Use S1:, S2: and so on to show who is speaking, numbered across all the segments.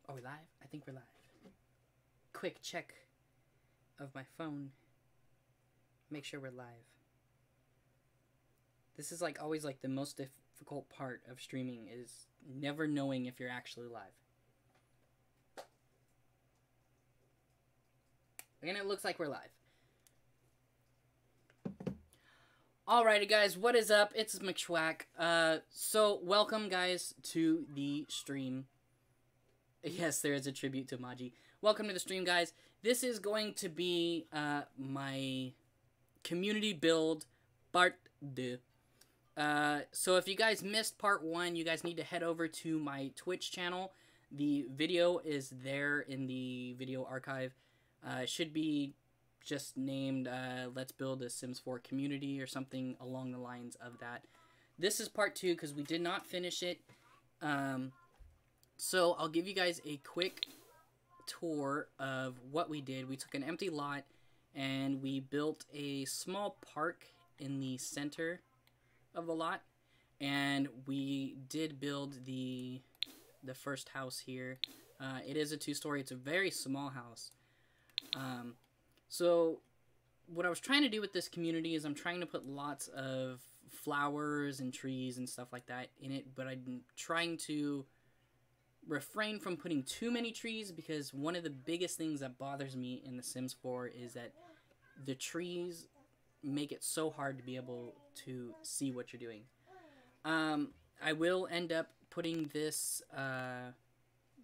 S1: Are we live? I think we're live. Quick check of my phone. Make sure we're live. This is like always like the most difficult part of streaming is never knowing if you're actually live. And it looks like we're live. Alrighty guys, what is up? It's Mcshwack. So welcome guys to the stream. Yes, there is a tribute to Maji. Welcome to the stream, guys. This is going to be my community build part 2. So if you guys missed part 1, you guys need to head over to my Twitch channel. The video is there in the video archive. It should be just named Let's Build a Sims 4 Community or something along the lines of that. This is part 2 because we did not finish it. So I'll give you guys a quick tour of what we did. We took an empty lot and we built a small park in the center of the lot, and we did build the first house here. It is a 2-story. It's a very small house. So what I was trying to do with this community is I'm trying to put lots of flowers and trees and stuff like that in it, but I'm trying to refrain from putting too many trees because one of the biggest things that bothers me in The Sims 4 is that the trees make it so hard to be able to see what you're doing. I will end up putting this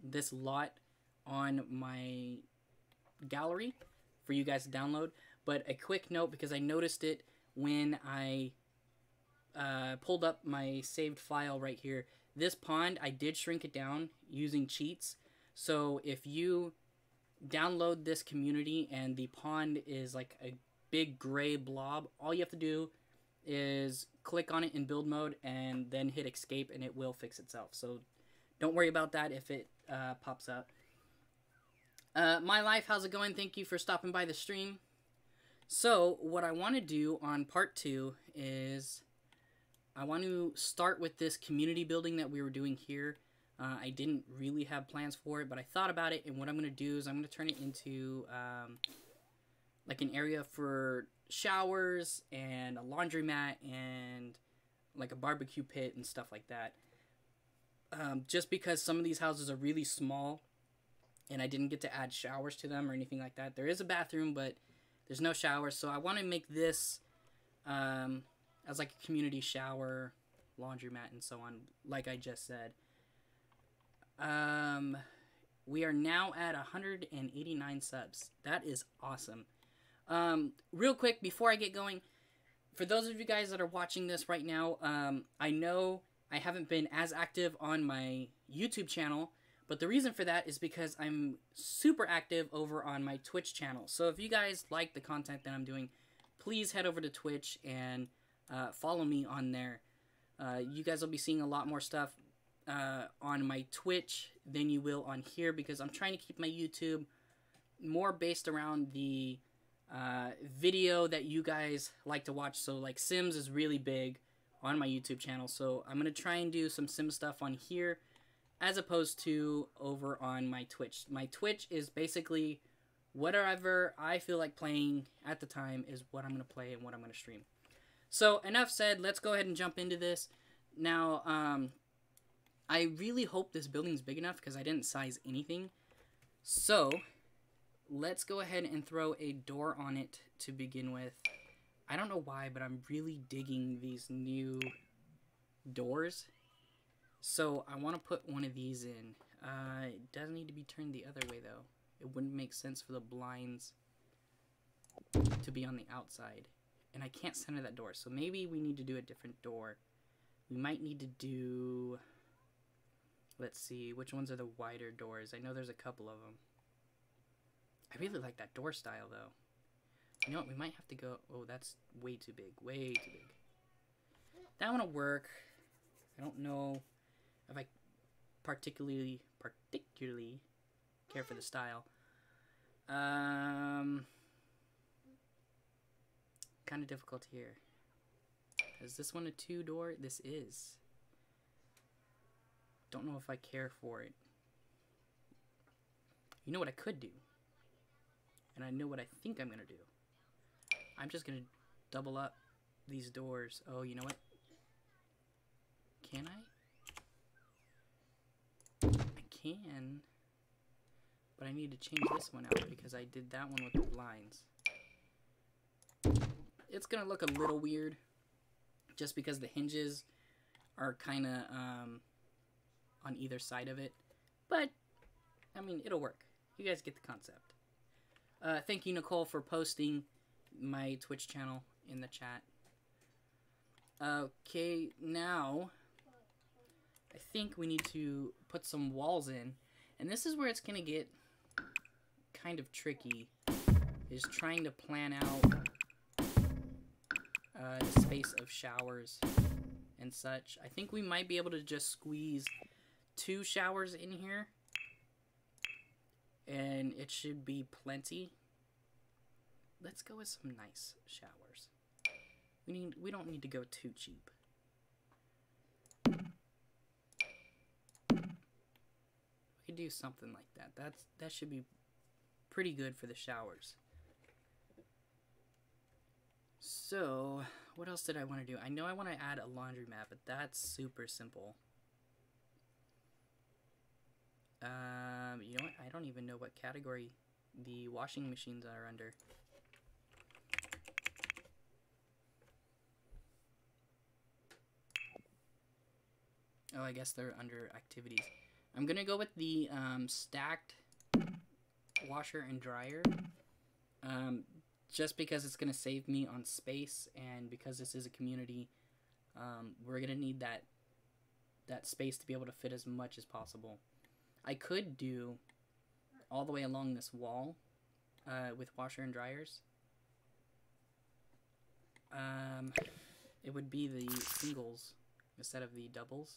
S1: this lot on my gallery for you guys to download, but a quick note, because I noticed it when I pulled up my saved file right here. This pond, I did shrink it down using cheats. So if you download this community and the pond is like a big gray blob, all you have to do is click on it in build mode and then hit escape and it will fix itself. So don't worry about that if it pops up. My life, how's it going? Thank you for stopping by the stream. So what I want to do on part 2 is I want to start with this community building that we were doing here. I didn't really have plans for it, but I thought about it, and what I'm going to do is I'm going to turn it into like an area for showers and a laundromat and like a barbecue pit and stuff like that. Just because some of these houses are really small and I didn't get to add showers to them or anything like that. There is a bathroom, but there's no showers, so I want to make this as like a community shower, laundromat, and so on, like I just said. We are now at 189 subs. That is awesome. Real quick, before I get going, for those of you guys that are watching this right now, I know I haven't been as active on my YouTube channel, but the reason for that is because I'm super active over on my Twitch channel. So if you guys like the content that I'm doing, please head over to Twitch and follow me on there. You guys will be seeing a lot more stuff on my Twitch than you will on here, because I'm trying to keep my YouTube more based around the video that you guys like to watch. So like Sims is really big on my YouTube channel, so I'm going to try and do some Sims stuff on here as opposed to over on my Twitch. My Twitch is basically whatever I feel like playing at the time is what I'm going to play and what I'm going to stream. So enough said, let's go ahead and jump into this. Now, I really hope this building's big enough because I didn't size anything. So let's go ahead and throw a door on it to begin with. I don't know why, but I'm really digging these new doors. So I want to put one of these in. It doesn't need to be turned the other way though. It wouldn't make sense for the blinds to be on the outside. And I can't center that door, so maybe we need to do a different door. We might need to do... Let's see, which ones are the wider doors? I know there's a couple of them. I really like that door style, though. You know what, we might have to go... Oh, that's way too big, way too big. That one will work. I don't know if I particularly care for the style. Kind of difficult here. Is this one a 2-door? This is. Don't know if I care for it. You know what I could do? And I know what I think I'm gonna do. I'm just gonna double up these doors. Oh, you know what? Can I? I can. But I need to change this one out because I did that one with the blinds. It's gonna look a little weird just because the hinges are kind of on either side of it. But, I mean, it'll work. You guys get the concept. Thank you, Nicole, for posting my Twitch channel in the chat. Okay, now I think we need to put some walls in. And this is where it's going to get kind of tricky, is trying to plan out the space of showers and such. I think we might be able to just squeeze 2 showers in here, and it should be plenty. Let's go with some nice showers. We don't need to go too cheap. We could do something like that. That should be pretty good for the showers. So, what else did I want to do? I know I want to add a laundromat, but that's super simple. You know what? I don't even know what category the washing machines are under. Oh, I guess they're under activities. I'm gonna go with the stacked washer and dryer. Just because it's gonna save me on space, and because this is a community, we're gonna need that space to be able to fit as much as possible. I could do all the way along this wall with washer and dryers. It would be the singles instead of the doubles.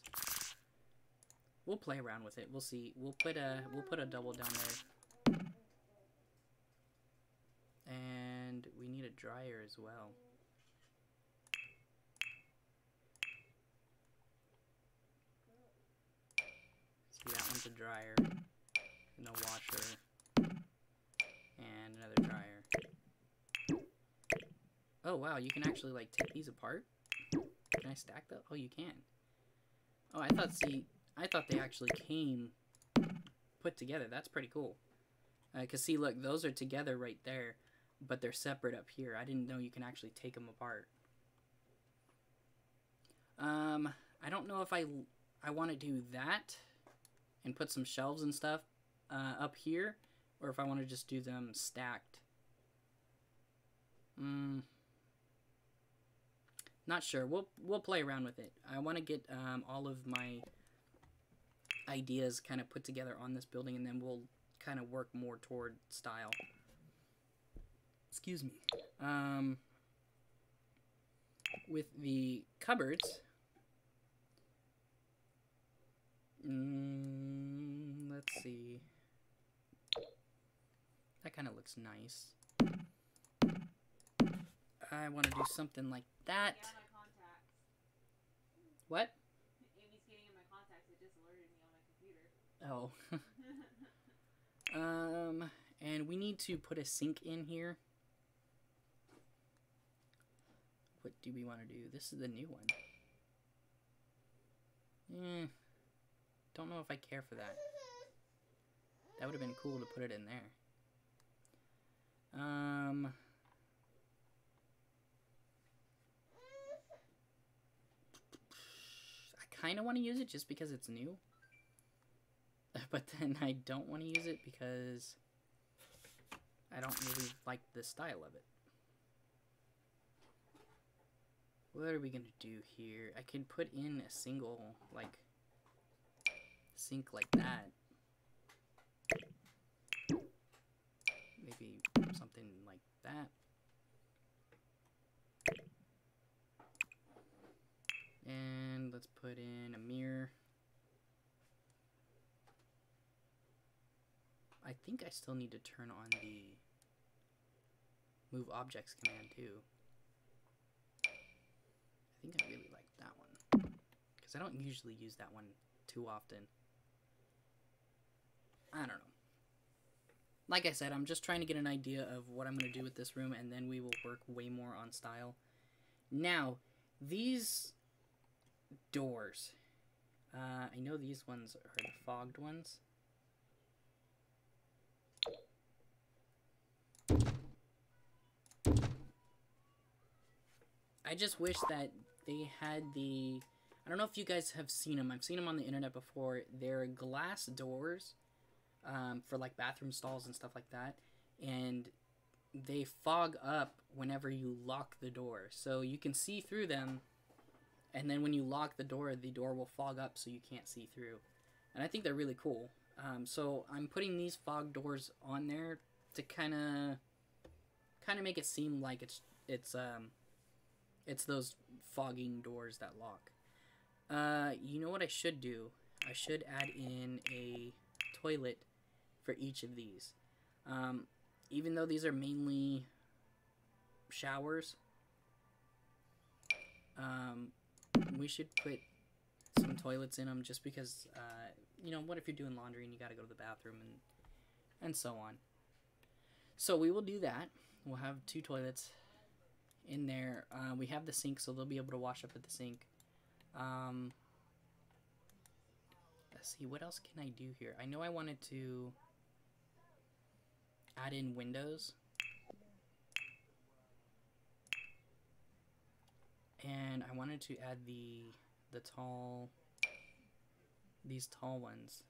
S1: We'll play around with it. We'll see. We'll put a double down there. And we need a dryer as well. See, that one's a dryer, and a washer, and another dryer. Oh wow, you can actually like take these apart? Can I stack them? Oh, you can. Oh, I thought they actually came put together. That's pretty cool. 'Cause see, look, those are together right there, but they're separate up here. I didn't know you can actually take them apart. I don't know if I want to do that and put some shelves and stuff up here, or if I want to just do them stacked. Not sure. We'll play around with it. I want to get all of my ideas kind of put together on this building, and then we'll kind of work more toward style. Excuse me. With the cupboards, let's see. That kind of looks nice. I want to do something like that.
S2: Yeah, my contacts.
S1: What?
S2: Amy's getting in my contacts. It just alerted me on my computer.
S1: Oh. And we need to put a sink in here. What do we want to do? This is the new one. Don't know if I care for that. That would have been cool to put it in there. I kind of want to use it just because it's new. But then I don't want to use it because I don't really like the style of it. What are we gonna do here? I can put in a single, like, sink like that. Maybe something like that. And let's put in a mirror. I think I still need to turn on the move objects command too. I think I really like that one, because I don't usually use that one too often. I don't know. like I said, I'm just trying to get an idea of what I'm going to do with this room, and then we will work way more on style. Now, these doors. I know these ones are the fogged ones. I just wish that they had the... I don't know if you guys have seen them. I've seen them on the internet before. They're glass doors for like bathroom stalls and stuff like that. And they fog up whenever you lock the door. So you can see through them. And then when you lock the door will fog up so you can't see through. And I think they're really cool. So I'm putting these fog doors on there to kind of make it seem like it's those fogging doors that lock. You know what I should do? I should add in a toilet for each of these. Even though these are mainly showers, we should put some toilets in them just because, you know, what if you're doing laundry and you gotta go to the bathroom and so on. So we will do that. We'll have 2 toilets in there. We have the sink, so they'll be able to wash up at the sink. Let's see, what else can I do here? I know I wanted to add in windows. And I wanted to add these tall ones.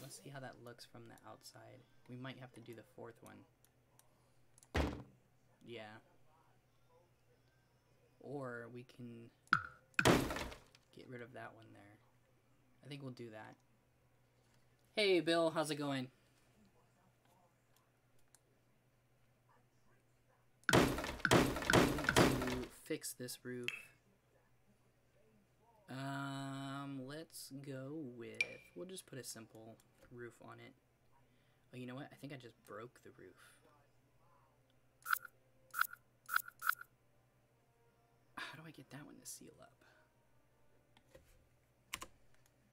S1: Let's see how that looks from the outside. We might have to do the 4th one. Yeah. Or we can get rid of that one there. I think we'll do that. Hey Bill, how's it going? To fix this roof. Let's go with... We'll just put a simple roof on it. Oh, you know what? I think I just broke the roof. How do I get that one to seal up?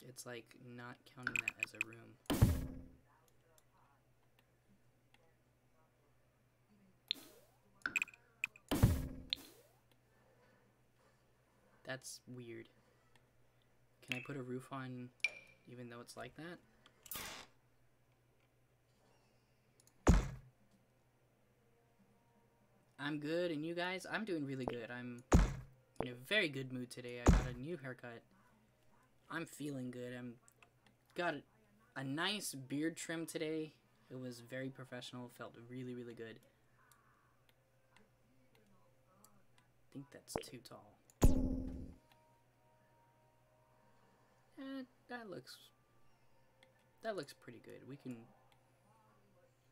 S1: It's like not counting that as a room. That's weird. Can I put a roof on even though it's like that? I'm good, and you guys? I'm doing really good. I'm in a very good mood today. I got a new haircut. I'm feeling good. Got a nice beard trim today. It was very professional. Felt really, really good. I think that's too tall. That looks pretty good. We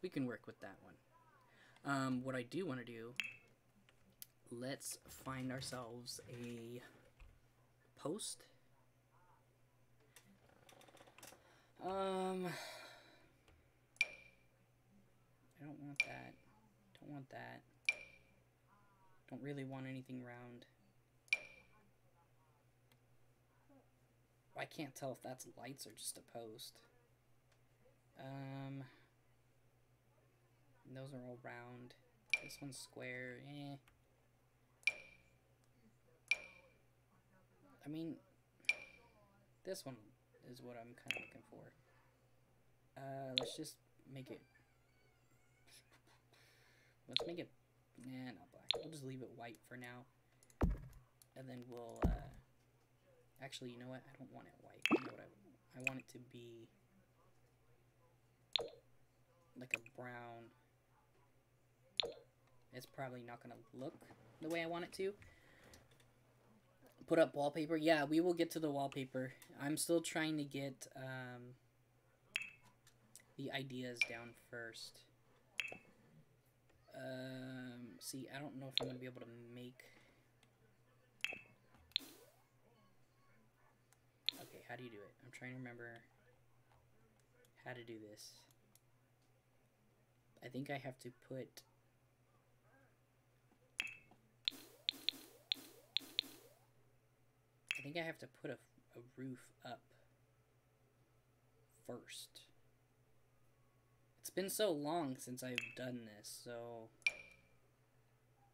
S1: can work with that one. What I do want to do, let's find ourselves a post. I don't want that. Don't want that. Don't really want anything round. I can't tell if that's lights or just a post. Those are all round. This one's square. Eh. I mean, this one is what I'm kind of looking for. Let's just make it... Let's make it... Nah, not black. We'll just leave it white for now. And then we'll, actually, you know what? I don't want it white. You know what I want it to be like a brown. It's probably not going to look the way I want it to. Put up wallpaper. Yeah, we will get to the wallpaper. I'm still trying to get the ideas down first. See, I don't know if I'm going to be able to make... Okay, how do you do it? I'm trying to remember how to do this. I think I have to put... I think I have to put a a roof up first. It's been so long since I've done this, so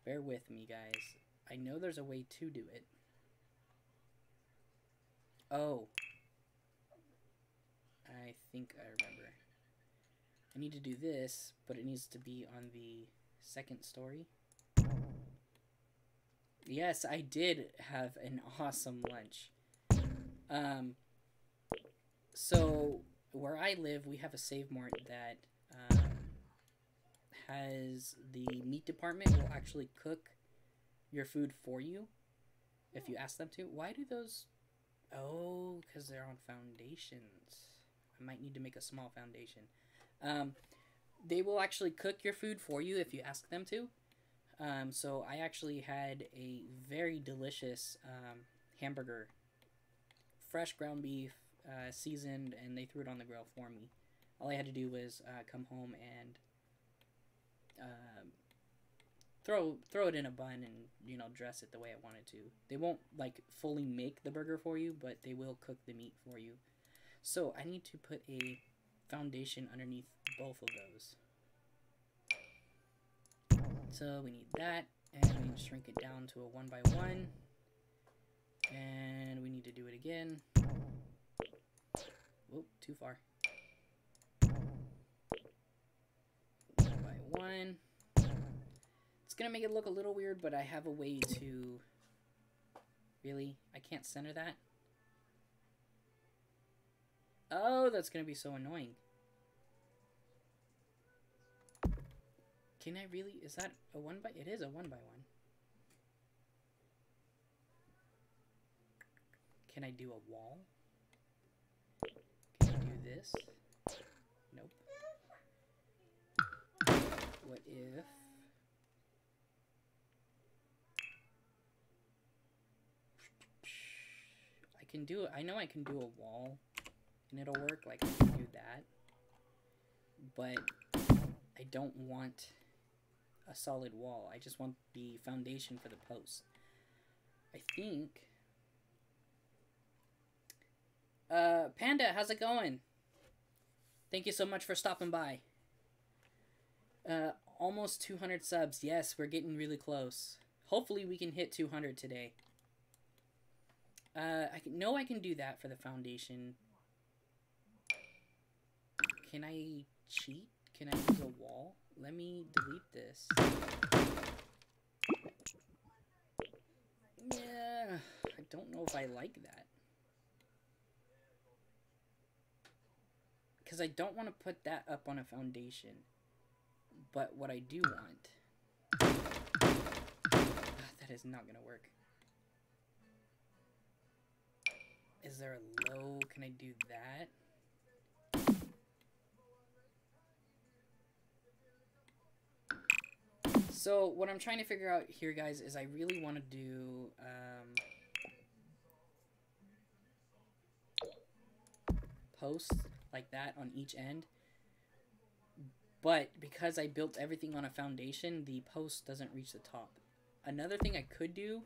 S1: bear with me, guys. I know there's a way to do it. Oh. I think I remember. I need to do this, but it needs to be on the second story. Yes, I did have an awesome lunch. So where I live, we have a Save Mart that has the meat department will actually cook your food for you if you ask them to. Why do those? Oh, because they're on foundations. I might need to make a small foundation. They will actually cook your food for you if you ask them to. So I actually had a very delicious hamburger, fresh ground beef, seasoned, and they threw it on the grill for me. All I had to do was come home and throw it in a bun and, you know, dress it the way I wanted to. They won't like fully make the burger for you, but they will cook the meat for you. So I need to put a foundation underneath both of those. So we need that, and we need to shrink it down to a 1x1, and we need to do it again. Whoop, too far. 1x1. It's gonna make it look a little weird, but I have a way to... Really? I can't center that? Oh, that's gonna be so annoying. Can I really? Is that a 1x? It is a 1x1. Can I do a wall? Can I do this? Nope. What if... I can do it. I know I can do a wall and it'll work. Like, I can do that. But I don't want a solid wall. I just want the foundation for the post. I think... Panda, how's it going? Thank you so much for stopping by. Almost 200 subs. Yes, we're getting really close. Hopefully we can hit 200 today. I can do that for the foundation. Can I cheat? Can I use a wall? Let me delete this. Yeah, I don't know if I like that. Because I don't want to put that up on a foundation. But what I do want... that is not going to work. Is there a low? Can I do that? So what I'm trying to figure out here, guys, is I really want to do posts like that on each end. But because I built everything on a foundation, the post doesn't reach the top. Another thing I could do,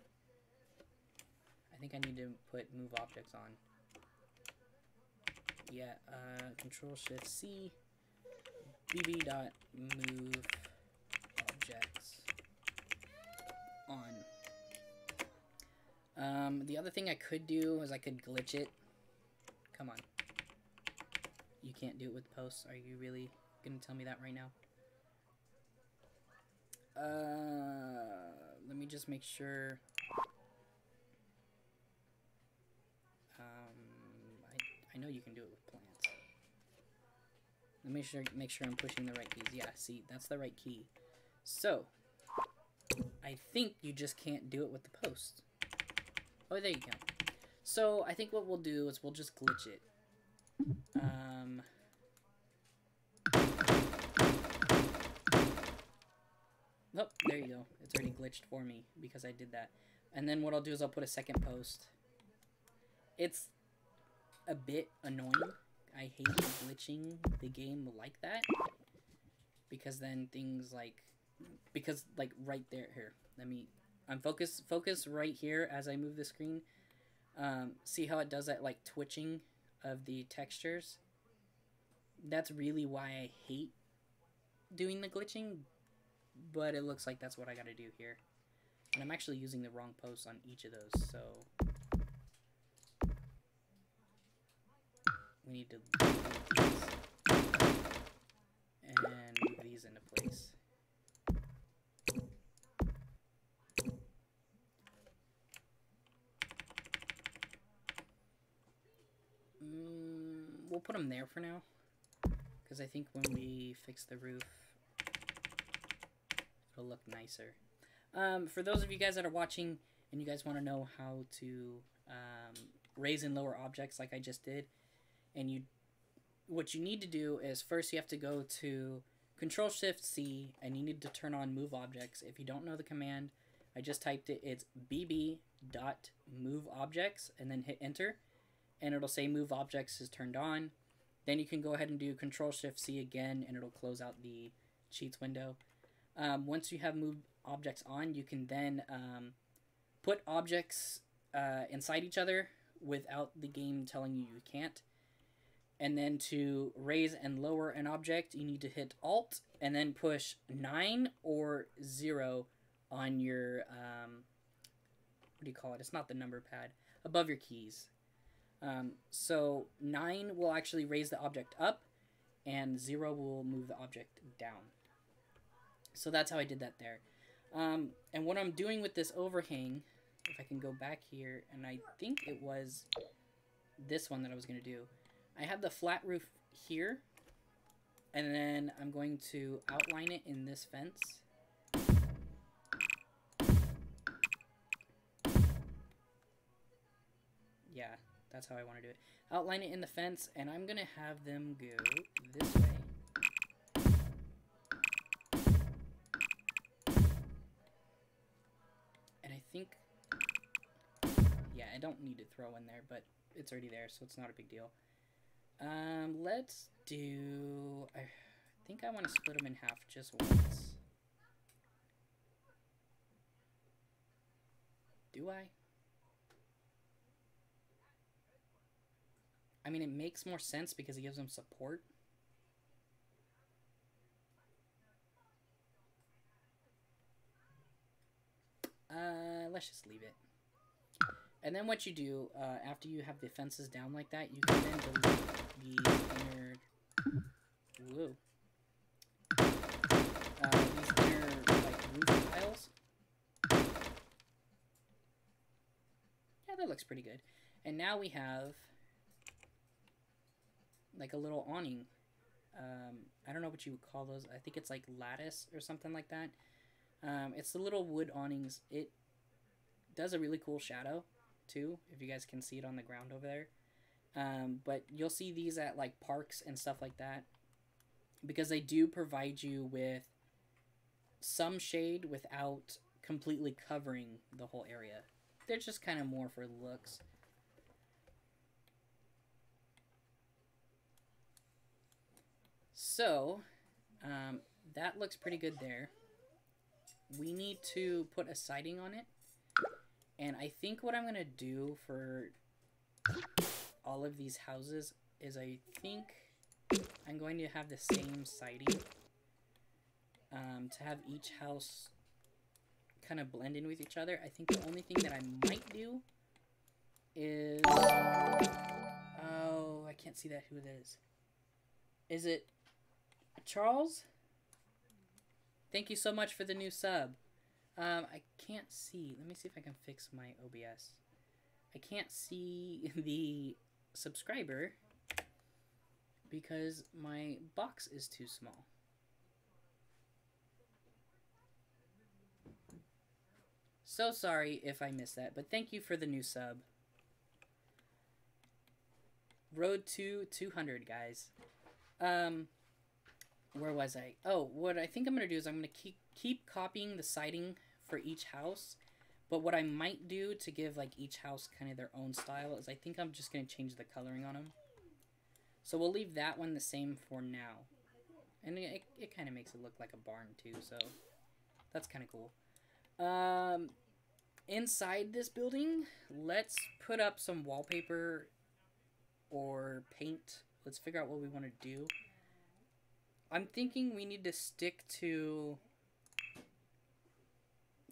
S1: I think I need to put move objects on. Yeah, Control-Shift-C, bb.move objects on. The other thing I could do is I could glitch it. Come on. You can't do it with posts. Are you really gonna tell me that right now? Let me just make sure. I know you can do it with plants. Let me make sure I'm pushing the right keys. Yeah, see, that's the right key. So, I think you just can't do it with the post. Oh, there you go. So, I think what we'll do is we'll just glitch it. Oh, there you go. It's already glitched for me because I did that. And then what I'll do is I'll put a second post. It's a bit annoying. I hate glitching the game like that. Because then things like... Because, like, right there... Here, let me... focus right here as I move the screen. See how it does that like twitching of the textures? That's really why I hate doing the glitching, but it looks like that's what I gotta do here. And I'm actually using the wrong post on each of those, so we need to move these and move these into place. We'll put them there for now, because I think when we fix the roof, it'll look nicer. For those of you guys that are watching and you guys want to know how to raise and lower objects like I just did, and what you need to do is first you have to go to Control-Shift-C and you need to turn on Move Objects. If you don't know the command, I just typed it. It's bb.moveObjects and then hit enter, and it'll say Move Objects is turned on. Then you can go ahead and do Control-Shift-C again and it'll close out the cheats window. Once you have Move Objects on, you can then put objects inside each other without the game telling you you can't. And then to raise and lower an object, you need to hit Alt and then push 9 or 0 on your, what do you call it? It's not the number pad. Above your keys. So 9 will actually raise the object up, and 0 will move the object down. So that's how I did that there. And what I'm doing with this overhang, if I can go back here, and I think it was this one that I was going to do. I have the flat roof here, and then I'm going to outline it in this fence. Yeah, that's how I want to do it. Outline it in the fence, and I'm going to have them go this way. And I think, yeah, I don't need to throw in there, but it's already there, so it's not a big deal. Let's do, I think I want to split them in half just once. Do I? I mean, it makes more sense because it gives them support. Let's just leave it. And then what you do, after you have the fences down like that, you can then delete the inner, whoa, these inner, like, roof tiles. Yeah, that looks pretty good. And now we have, like, a little awning. I don't know what you would call those. I think it's, like, lattice or something like that. It's the little wood awnings. It does a really cool shadow too, if you guys can see it on the ground over there. But you'll see these at like parks and stuff like that, because they do provide you with some shade without completely covering the whole area. They're just kind of more for looks. So that looks pretty good there. We need to put a siding on it. And I think what I'm going to do for all of these houses is I think I'm going to have the same siding to have each house kind of blend in with each other. I think the only thing that I might do is... Oh, I can't see that who it is. Is it Charles? Thank you so much for the new sub. I can't see. Let me see if I can fix my OBS. I can't see the subscriber because my box is too small. So sorry if I missed that, but thank you for the new sub. Road to 200, guys. Where was I? Oh, what I think I'm going to do is I'm going to keep copying the siding for each house, but what I might do to give like each house kind of their own style is I think I'm just going to change the coloring on them. So we'll leave that one the same for now. And it kind of makes it look like a barn too, so that's kind of cool. inside this building, let's put up some wallpaper or paint. Let's figure out what we want to do. I'm thinking we need to stick to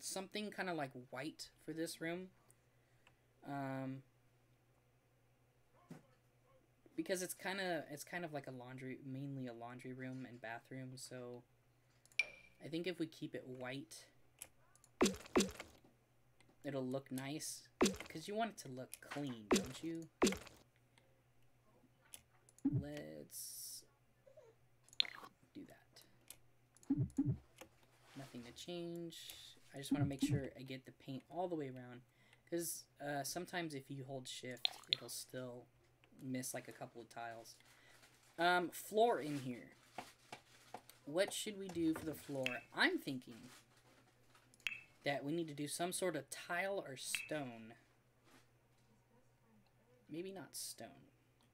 S1: something kind of like white for this room. Because it's kind of like a laundry, mainly a laundry room and bathroom, so I think if we keep it white, it'll look nice, because you want it to look clean, don't you? Let's do that. Nothing to change. I just want to make sure I get the paint all the way around, because sometimes if you hold shift, it'll still miss like a couple of tiles. Floor in here. What should we do for the floor? I'm thinking that we need to do some sort of tile or stone. Maybe not stone,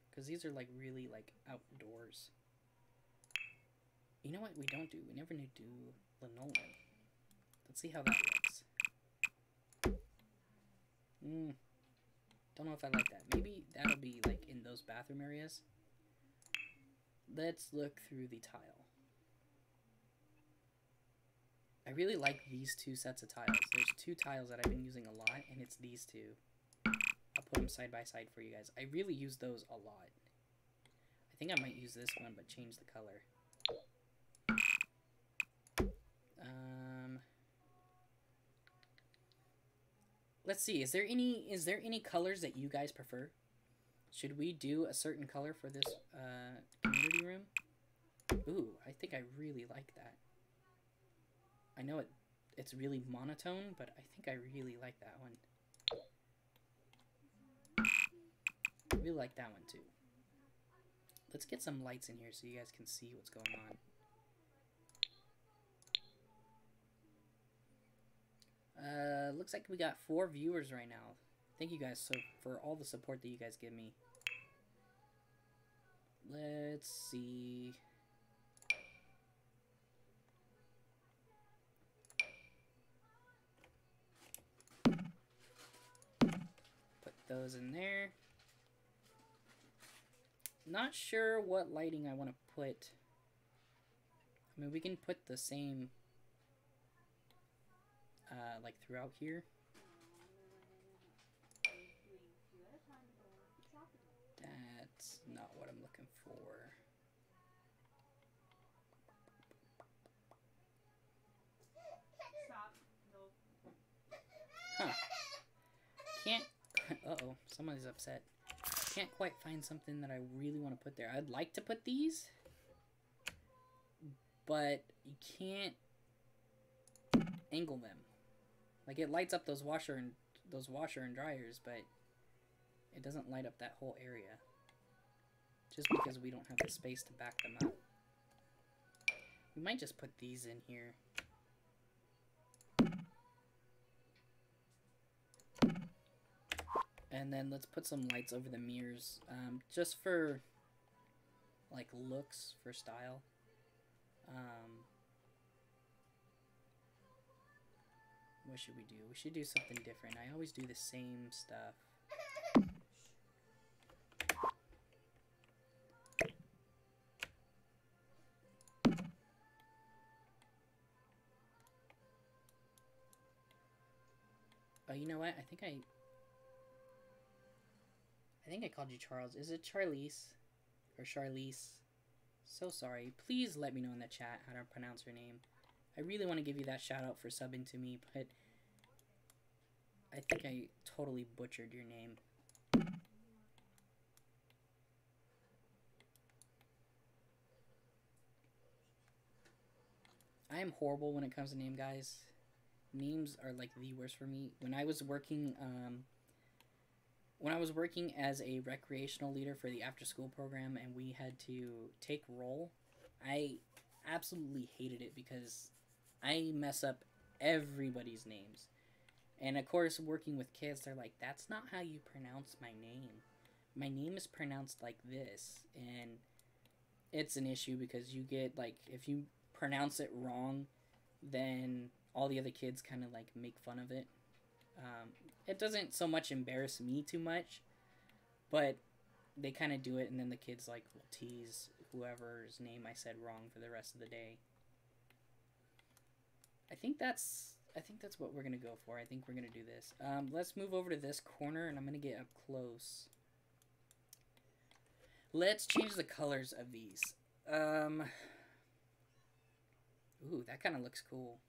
S1: because these are like really like outdoors. You know what we don't do? We never need to do linoleum. Let's see how that looks. Don't know if I like that. Maybe that'll be like in those bathroom areas. Let's look through the tile. I really like these two sets of tiles. There's two tiles that I've been using a lot, and it's these two. I'll put them side by side for you guys. I really use those a lot. I think I might use this one, but change the color. Let's see. Is there any colors that you guys prefer? Should we do a certain color for this community room? Ooh, I think I really like that. I know it's really monotone, but I think I really like that one. I really like that one too. Let's get some lights in here so you guys can see what's going on. Looks like we got 4 viewers right now. Thank you guys for all the support that you guys give me. Let's see. Put those in there. Not sure what lighting I want to put. I mean, we can put the same like throughout here. That's not what I'm looking for.
S2: Stop. No.
S1: Huh. Can't. Uh-oh. Somebody's upset. Can't quite find something that I really want to put there. I'd like to put these, but you can't angle them. Like, it lights up those washer and dryers, but it doesn't light up that whole area. Just because we don't have the space to back them up. We might just put these in here. And then let's put some lights over the mirrors, just for, like, looks, for style. What should we do? We should do something different. I always do the same stuff. Oh, you know what? I think I called you Charles. Is it Charlize? Or Charlize? So sorry. Please let me know in the chat how to pronounce her name. I really want to give you that shout out for subbing to me, but I think I totally butchered your name. I am horrible when it comes to name, guys. Names are like the worst for me. When I was working as a recreational leader for the after school program and we had to take roll, I absolutely hated it because I mess up everybody's names. And of course, working with kids, they're like, that's not how you pronounce my name. My name is pronounced like this. And it's an issue because you get, like, if you pronounce it wrong, then all the other kids kind of, like, make fun of it. It doesn't so much embarrass me too much, but they kind of do it, and then the kids like will tease whoever's name I said wrong for the rest of the day. I think that's what we're gonna go for. I think we're gonna do this. Let's move over to this corner, and I'm gonna get up close. Let's change the colors of these. Ooh, that kind of looks cool.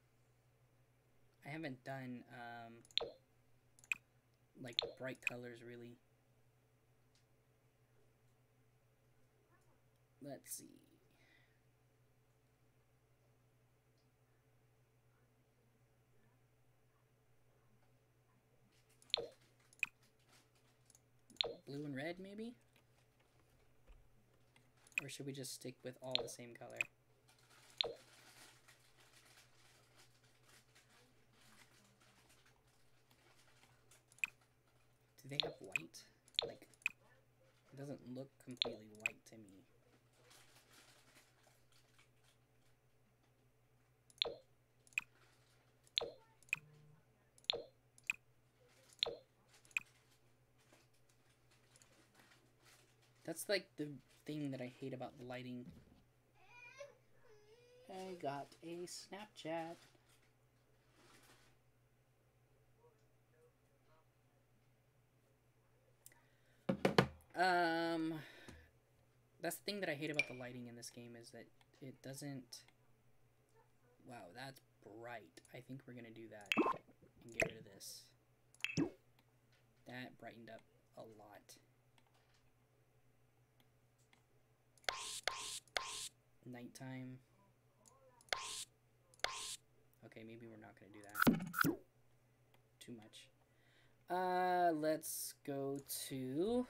S1: I haven't done like bright colors really. Let's see. Blue and red, maybe? Or should we just stick with all the same color? Do they have white? Like, it doesn't look completely white to me. That's like the thing that I hate about the lighting. I got a Snapchat. That's the thing that I hate about the lighting in this game is that it doesn't... Wow, that's bright. I think we're gonna do that and get rid of this. That brightened up a lot. Nighttime. Okay, maybe we're not gonna do that. Too much. Let's go to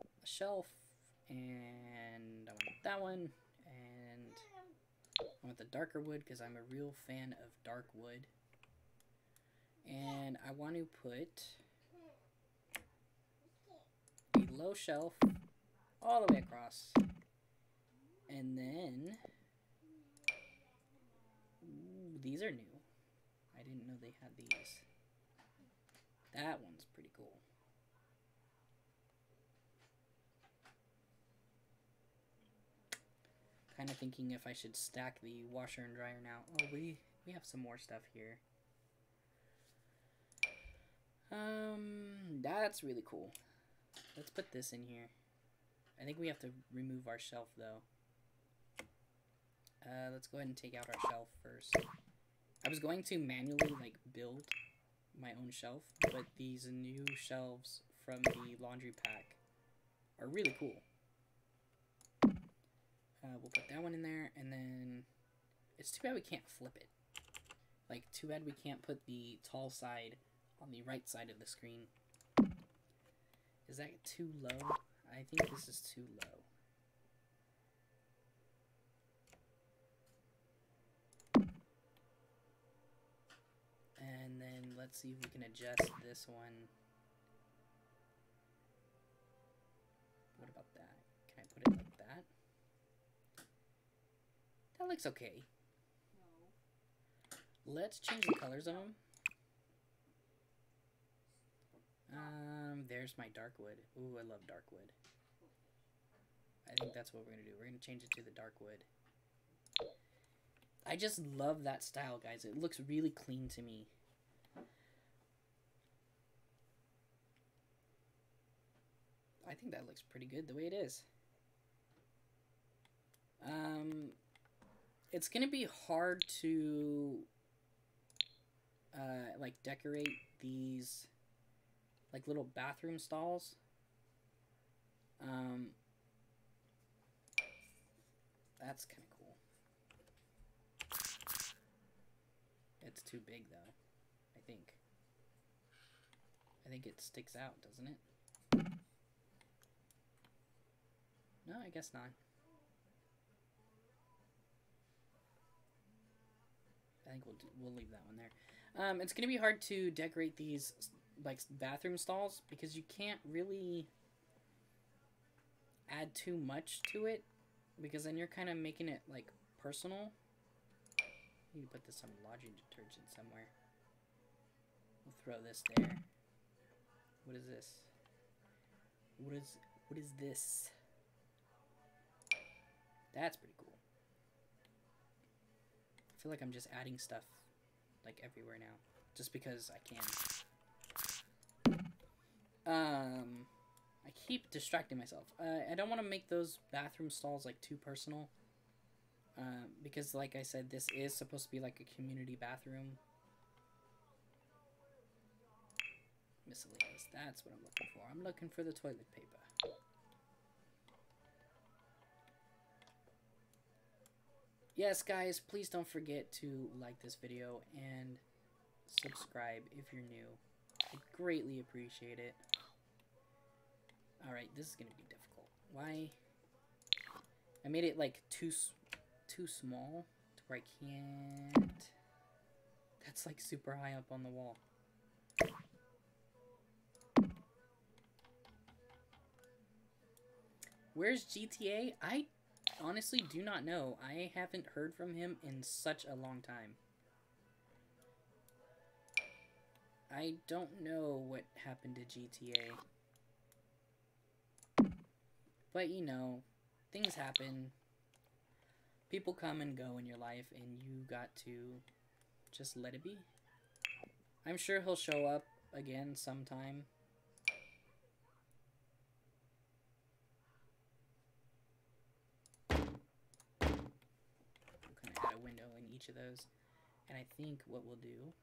S1: a shelf, and I want that one, and I want the darker wood because I'm a real fan of dark wood. And I want to put a low shelf all the way across. And then, ooh, these are new. I didn't know they had these. That one's pretty cool. Kind of thinking if I should stack the washer and dryer now. Oh, we have some more stuff here. That's really cool. Let's put this in here. I think we have to remove our shelf though. Let's go ahead and take out our shelf first. I was going to manually like build my own shelf, but these new shelves from the laundry pack are really cool. We'll put that one in there, and then it's too bad we can't flip it. Like, too bad we can't put the tall side on the right side of the screen. Is that too low? I think this is too low. And then let's see if we can adjust this one. What about that? Can I put it like that? That looks okay. No. Let's change the colors of them. There's my dark wood. Ooh, I love dark wood. I think that's what we're gonna do. We're gonna change it to the dark wood. I just love that style, guys. It looks really clean to me. I think that looks pretty good the way it is. It's gonna be hard to like decorate these like little bathroom stalls. That's kind of cool. It's too big though, I think. I think it sticks out, doesn't it? No, I guess not. I think we'll leave that one there. It's gonna be hard to decorate these like bathroom stalls because you can't really add too much to it because then you're kind of making it like personal. I need to put this some laundry detergent somewhere. We'll throw this there. What is this? What is this? That's pretty cool. I feel like I'm just adding stuff like everywhere now, just because I can. I keep distracting myself. I don't want to make those bathroom stalls like too personal. Because like I said, this is supposed to be like a community bathroom. Miscellaneous, that's what I'm looking for. I'm looking for the toilet paper. Yes, guys, please don't forget to like this video and subscribe if you're new. I greatly appreciate it. Alright, this is going to be difficult. Why? I made it like too small to where I can't. That's like super high up on the wall. Where's GTA? I honestly do not know. I haven't heard from him in such a long time. I don't know what happened to GTA. But you know, things happen. People come and go in your life, and you got to just let it be. I'm sure he'll show up again sometime. We'll kind of add a window in each of those. And I think what we'll do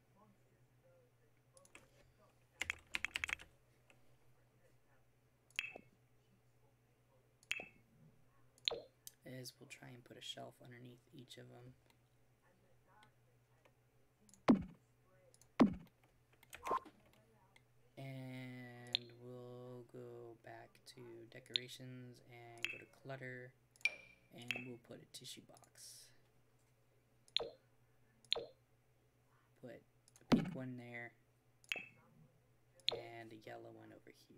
S1: is we'll try and put a shelf underneath each of them. And we'll go back to decorations and go to clutter, and we'll put a tissue box. Put a pink one there and a yellow one over here.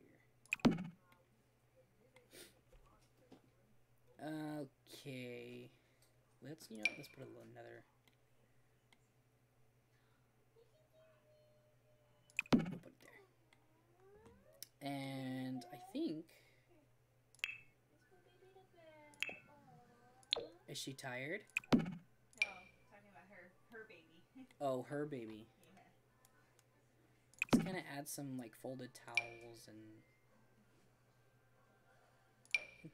S1: Okay, let's put another. We'll put it there. And I think, is she tired?
S2: No, talking about her baby.
S1: Oh, her baby.
S2: Yeah.
S1: Let's kind of add some like folded towels and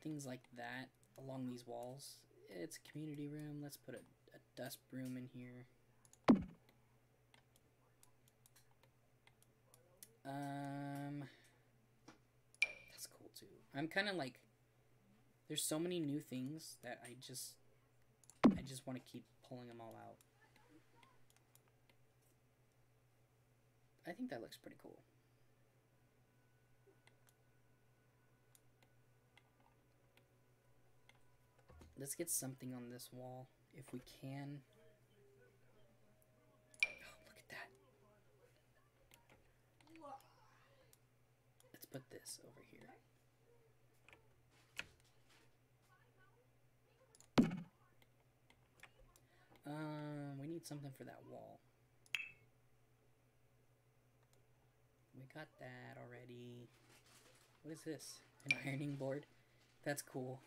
S1: things like that along these walls. It's a community room. Let's put a dust broom in here. That's cool too. I'm kind of like, there's so many new things that I just want to keep pulling them all out. I think that looks pretty cool. Let's get something on this wall if we can. Oh, look at that. Let's put this over here. We need something for that wall. We got that already. What is this? An ironing board? That's cool.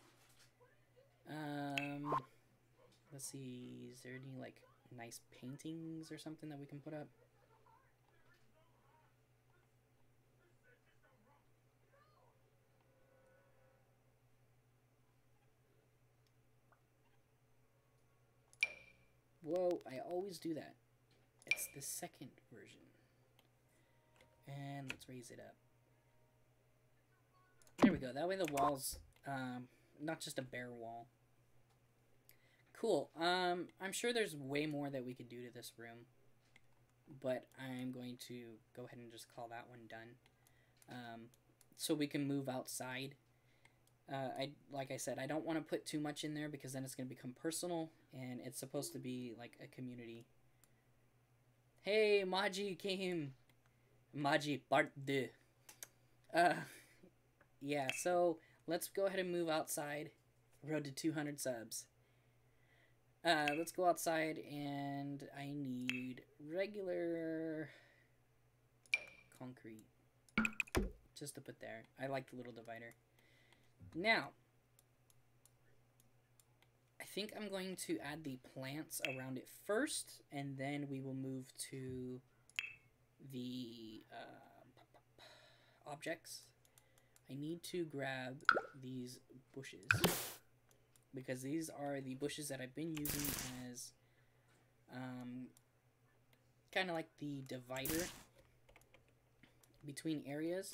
S1: Let's see, is there any like nice paintings or something that we can put up? Whoa, I always do that. It's the second version. And let's raise it up. There we go. That way the wall's not just a bare wall. Cool. I'm sure there's way more that we could do to this room, but I'm going to go ahead and just call that one done. So we can move outside. Like I said, I don't want to put too much in there because then it's going to become personal, and it's supposed to be like a community. Hey, Maji came. Maji part 2. Yeah, so let's go ahead and move outside. Road to 200 subs. Let's go outside, and I need regular concrete just to put there. I like the little divider. Now, I think I'm going to add the plants around it first, and then we will move to the objects. I need to grab these bushes, because these are the bushes that I've been using as kind of like the divider between areas.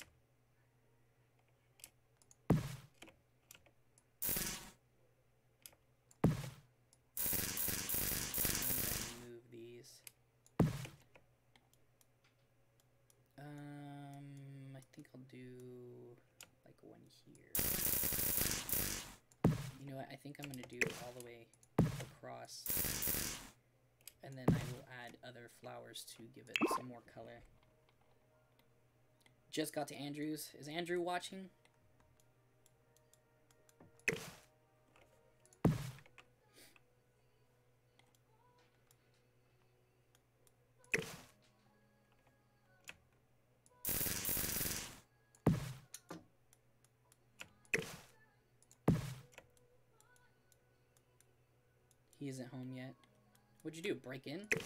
S1: Move these. I think I'll do like one here. You know what? I think I'm gonna do all the way across, and then I will add other flowers to give it some more color. Just got to Andrew's. Is Andrew watching? He isn't home yet. What'd you do? Break in? I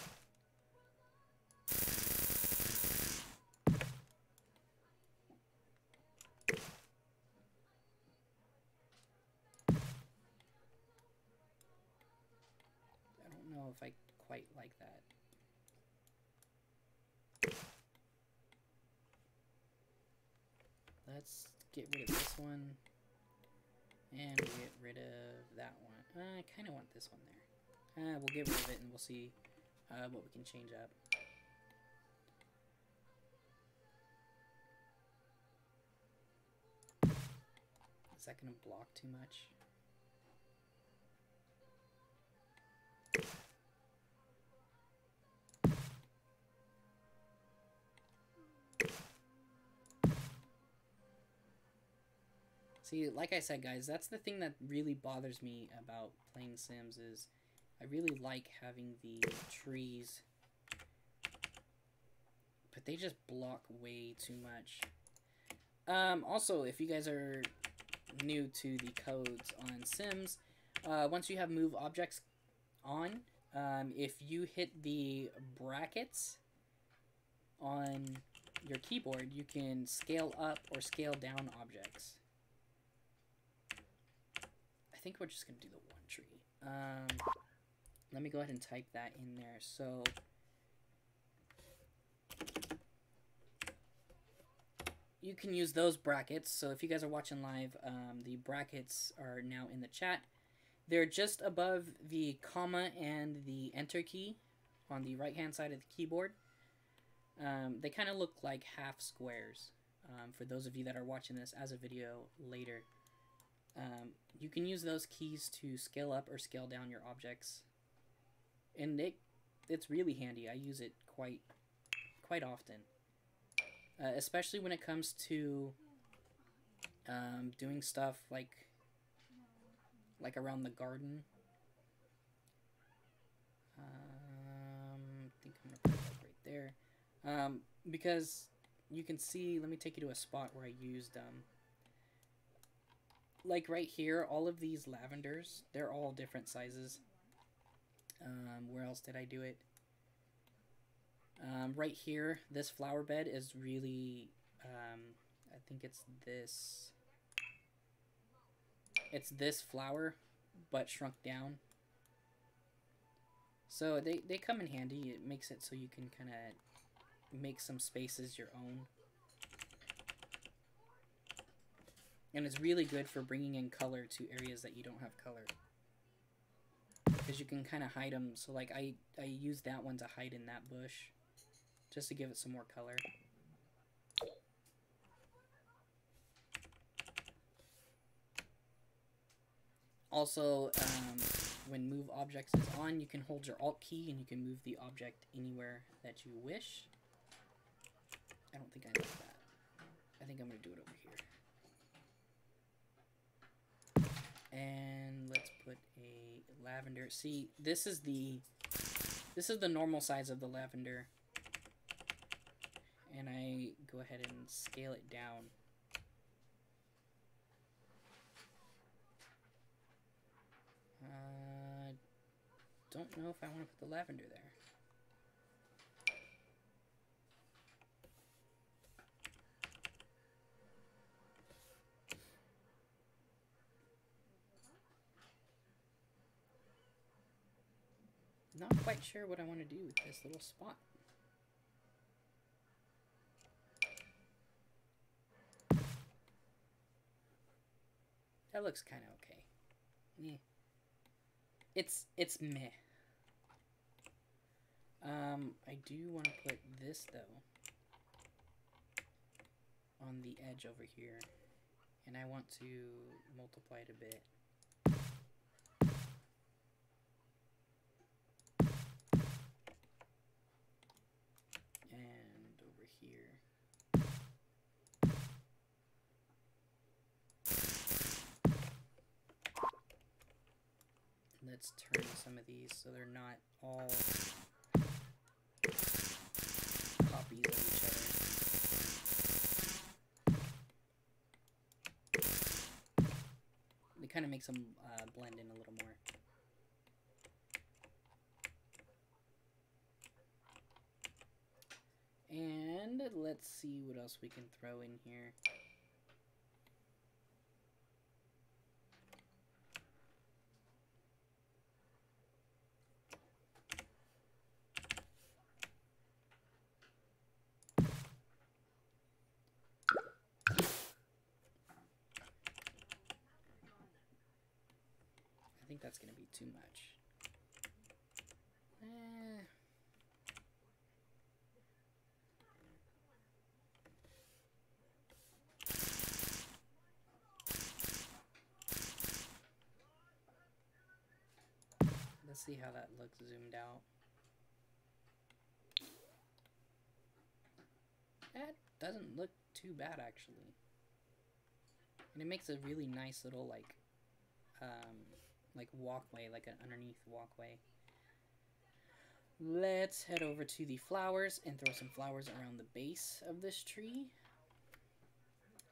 S1: don't know if I quite like that. Let's get rid of this one. And get rid of that one. I kind of want this one there. We'll get rid of it and we'll see what we can change up. Is that going to block too much? See, like I said, guys, that's the thing that really bothers me about playing Sims is I really like having the trees, but they just block way too much. Also, if you guys are new to the codes on Sims, once you have move objects on, if you hit the brackets on your keyboard, you can scale up or scale down objects. I think we're just going to do the one tree. Let me go ahead and type that in there. So, you can use those brackets. So if you guys are watching live, the brackets are now in the chat. They're just above the comma and the enter key on the right hand side of the keyboard. They kind of look like half squares for those of you that are watching this as a video later. You can use those keys to scale up or scale down your objects, and it's really handy. I use it quite often, especially when it comes to doing stuff like around the garden. I think I'm gonna put it like right there, because you can see. Let me take you to a spot where I used like right here, all of these lavenders, they're all different sizes. Where else did I do it? Right here, this flower bed is really, I think it's this flower, but shrunk down. So they come in handy. It makes it so you can kind of make some spaces your own. And it's really good for bringing in color to areas that you don't have color, because you can kind of hide them. So like I use that one to hide in that bush, just to give it some more color. Also, when move objects is on, you can hold your alt key and you can move the object anywhere that you wish. I don't think I like that. I think I'm going to do it over here. And let's put a lavender. See, this is the normal size of the lavender. And I go ahead and scale it down. Don't know if I want to put the lavender there. Not quite sure what I want to do with this little spot. That looks kind of okay. Yeah. It's meh. I do want to put this though on the edge over here, and I want to multiply it a bit. And over here. Let's turn some of these so they're not all copies of each other. It kind of makes them blend in a little more. And let's see what else we can throw in here. I think that's going to be too much. Let's see how that looks zoomed out. That doesn't look too bad actually. And it makes a really nice little like walkway, like an underneath walkway. Let's head over to the flowers and throw some flowers around the base of this tree.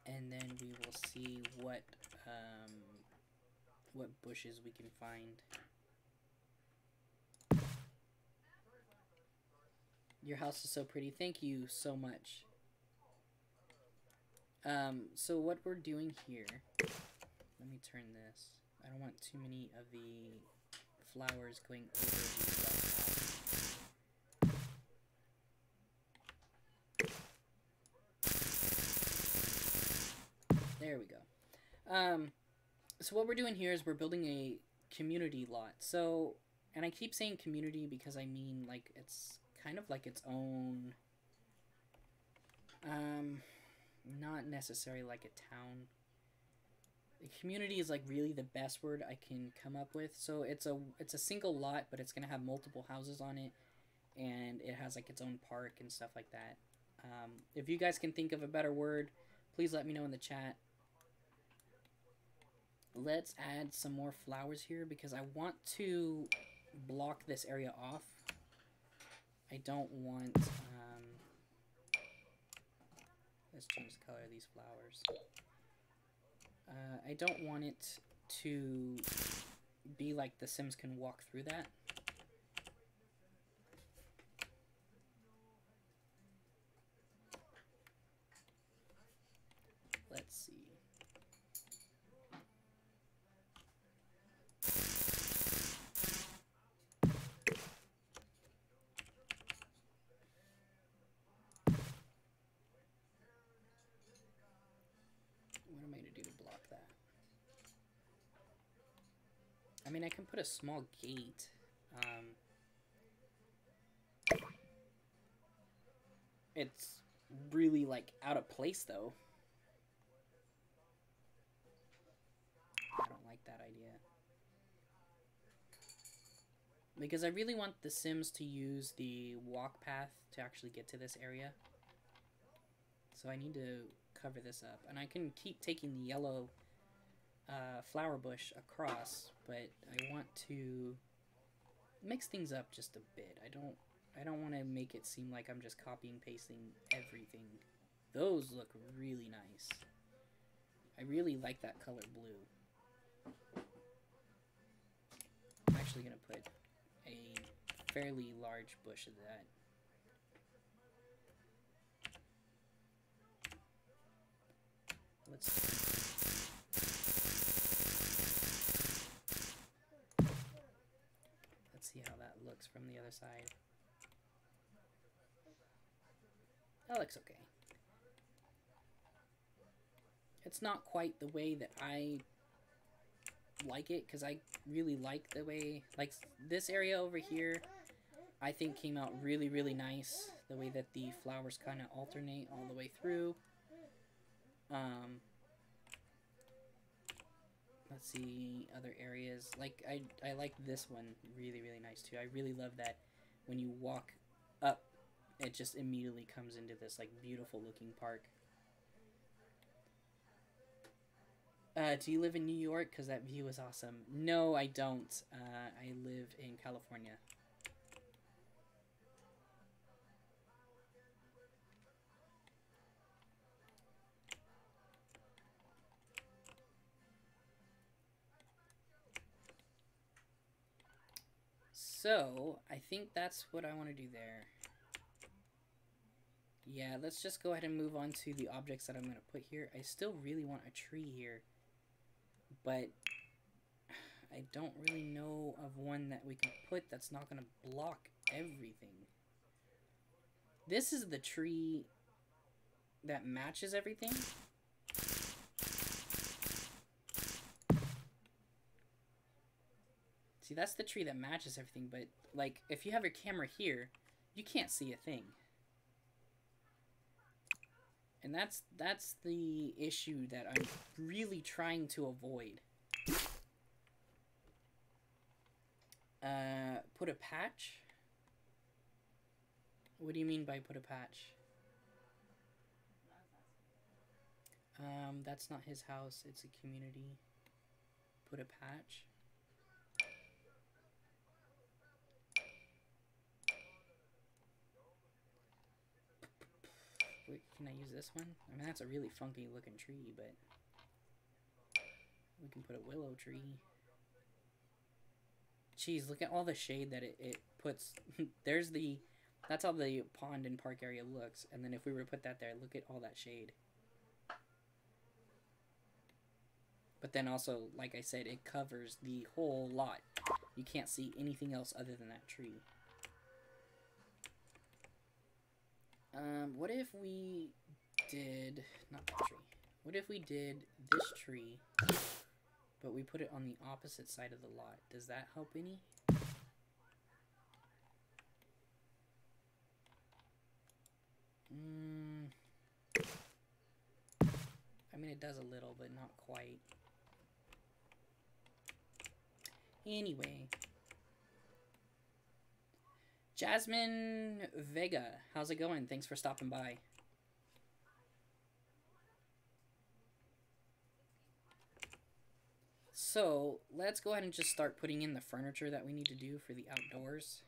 S1: And then we will see what bushes we can find. Your house is so pretty. Thank you so much. So what we're doing here, let me turn this. I don't want too many of the flowers going over the rough. There we go. So what we're doing here is we're building a community lot. So, and I keep saying community because I mean like it's kind of like its own, not necessarily like a town. The community is like really the best word I can come up with. So it's a single lot, but it's gonna have multiple houses on it, and it has like its own park and stuff like that. If you guys can think of a better word, please let me know in the chat. Let's add some more flowers here because I want to block this area off. I don't want, let's change the color of these flowers. I don't want it to be like the Sims can walk through that. Let's see. What am I going to do to block that? I mean, I can put a small gate. It's really, like, out of place, though. I don't like that idea. Because I really want the Sims to use the walk path to actually get to this area. So I need to cover this up. And I can keep taking the yellow flower bush across, but I want to mix things up just a bit. I don't want to make it seem like I'm just copying pasting everything. Those look really nice. I really like that color blue. I'm actually going to put a fairly large bush of that. Let's see how that looks from the other side. That looks okay. It's not quite the way that I like it, because I really like the way, like this area over here, I think came out really, really nice. The way that the flowers kind of alternate all the way through. Let's see other areas. Like I like this one really, really nice too. I really love that when you walk up, it just immediately comes into this like beautiful looking park. Do you live in New York? Because that view is awesome. No, I don't. I live in California. So, I think that's what I want to do there. Yeah, let's just go ahead and move on to the objects that I'm going to put here. I still really want a tree here, but I don't really know of one that we can put that's not going to block everything. This is the tree that matches everything. See, that's the tree that matches everything, but, like, if you have your camera here, you can't see a thing. And that's the issue that I'm really trying to avoid. Put a patch? What do you mean by put a patch? That's not his house, it's a community. Put a patch? Wait, can I use this one? I mean, that's a really funky looking tree, but we can put a willow tree. Jeez, look at all the shade that it puts. There's the... That's how the pond and park area looks. And then if we were to put that there, look at all that shade. But then also, like I said, it covers the whole lot. You can't see anything else other than that tree. What if we did... Not that tree. What if we did this tree, but we put it on the opposite side of the lot? Does that help any? I mean, it does a little, but not quite. Anyway. Jasmine Vega, how's it going? Thanks for stopping by. So, let's go ahead and just start putting in the furniture that we need to do for the outdoors.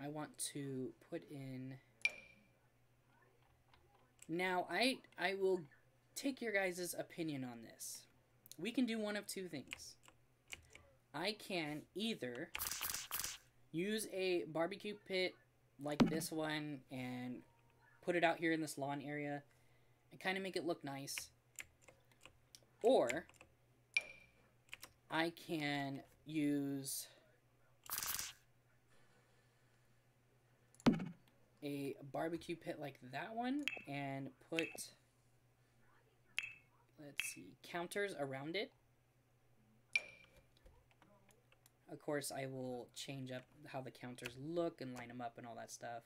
S1: I want to put in... Now, I will take your guys' opinion on this. We can do one of two things. I can either use a barbecue pit like this one and put it out here in this lawn area and kind of make it look nice. Or I can use a barbecue pit like that one and put, let's see, counters around it. Of course, I will change up how the counters look and line them up and all that stuff.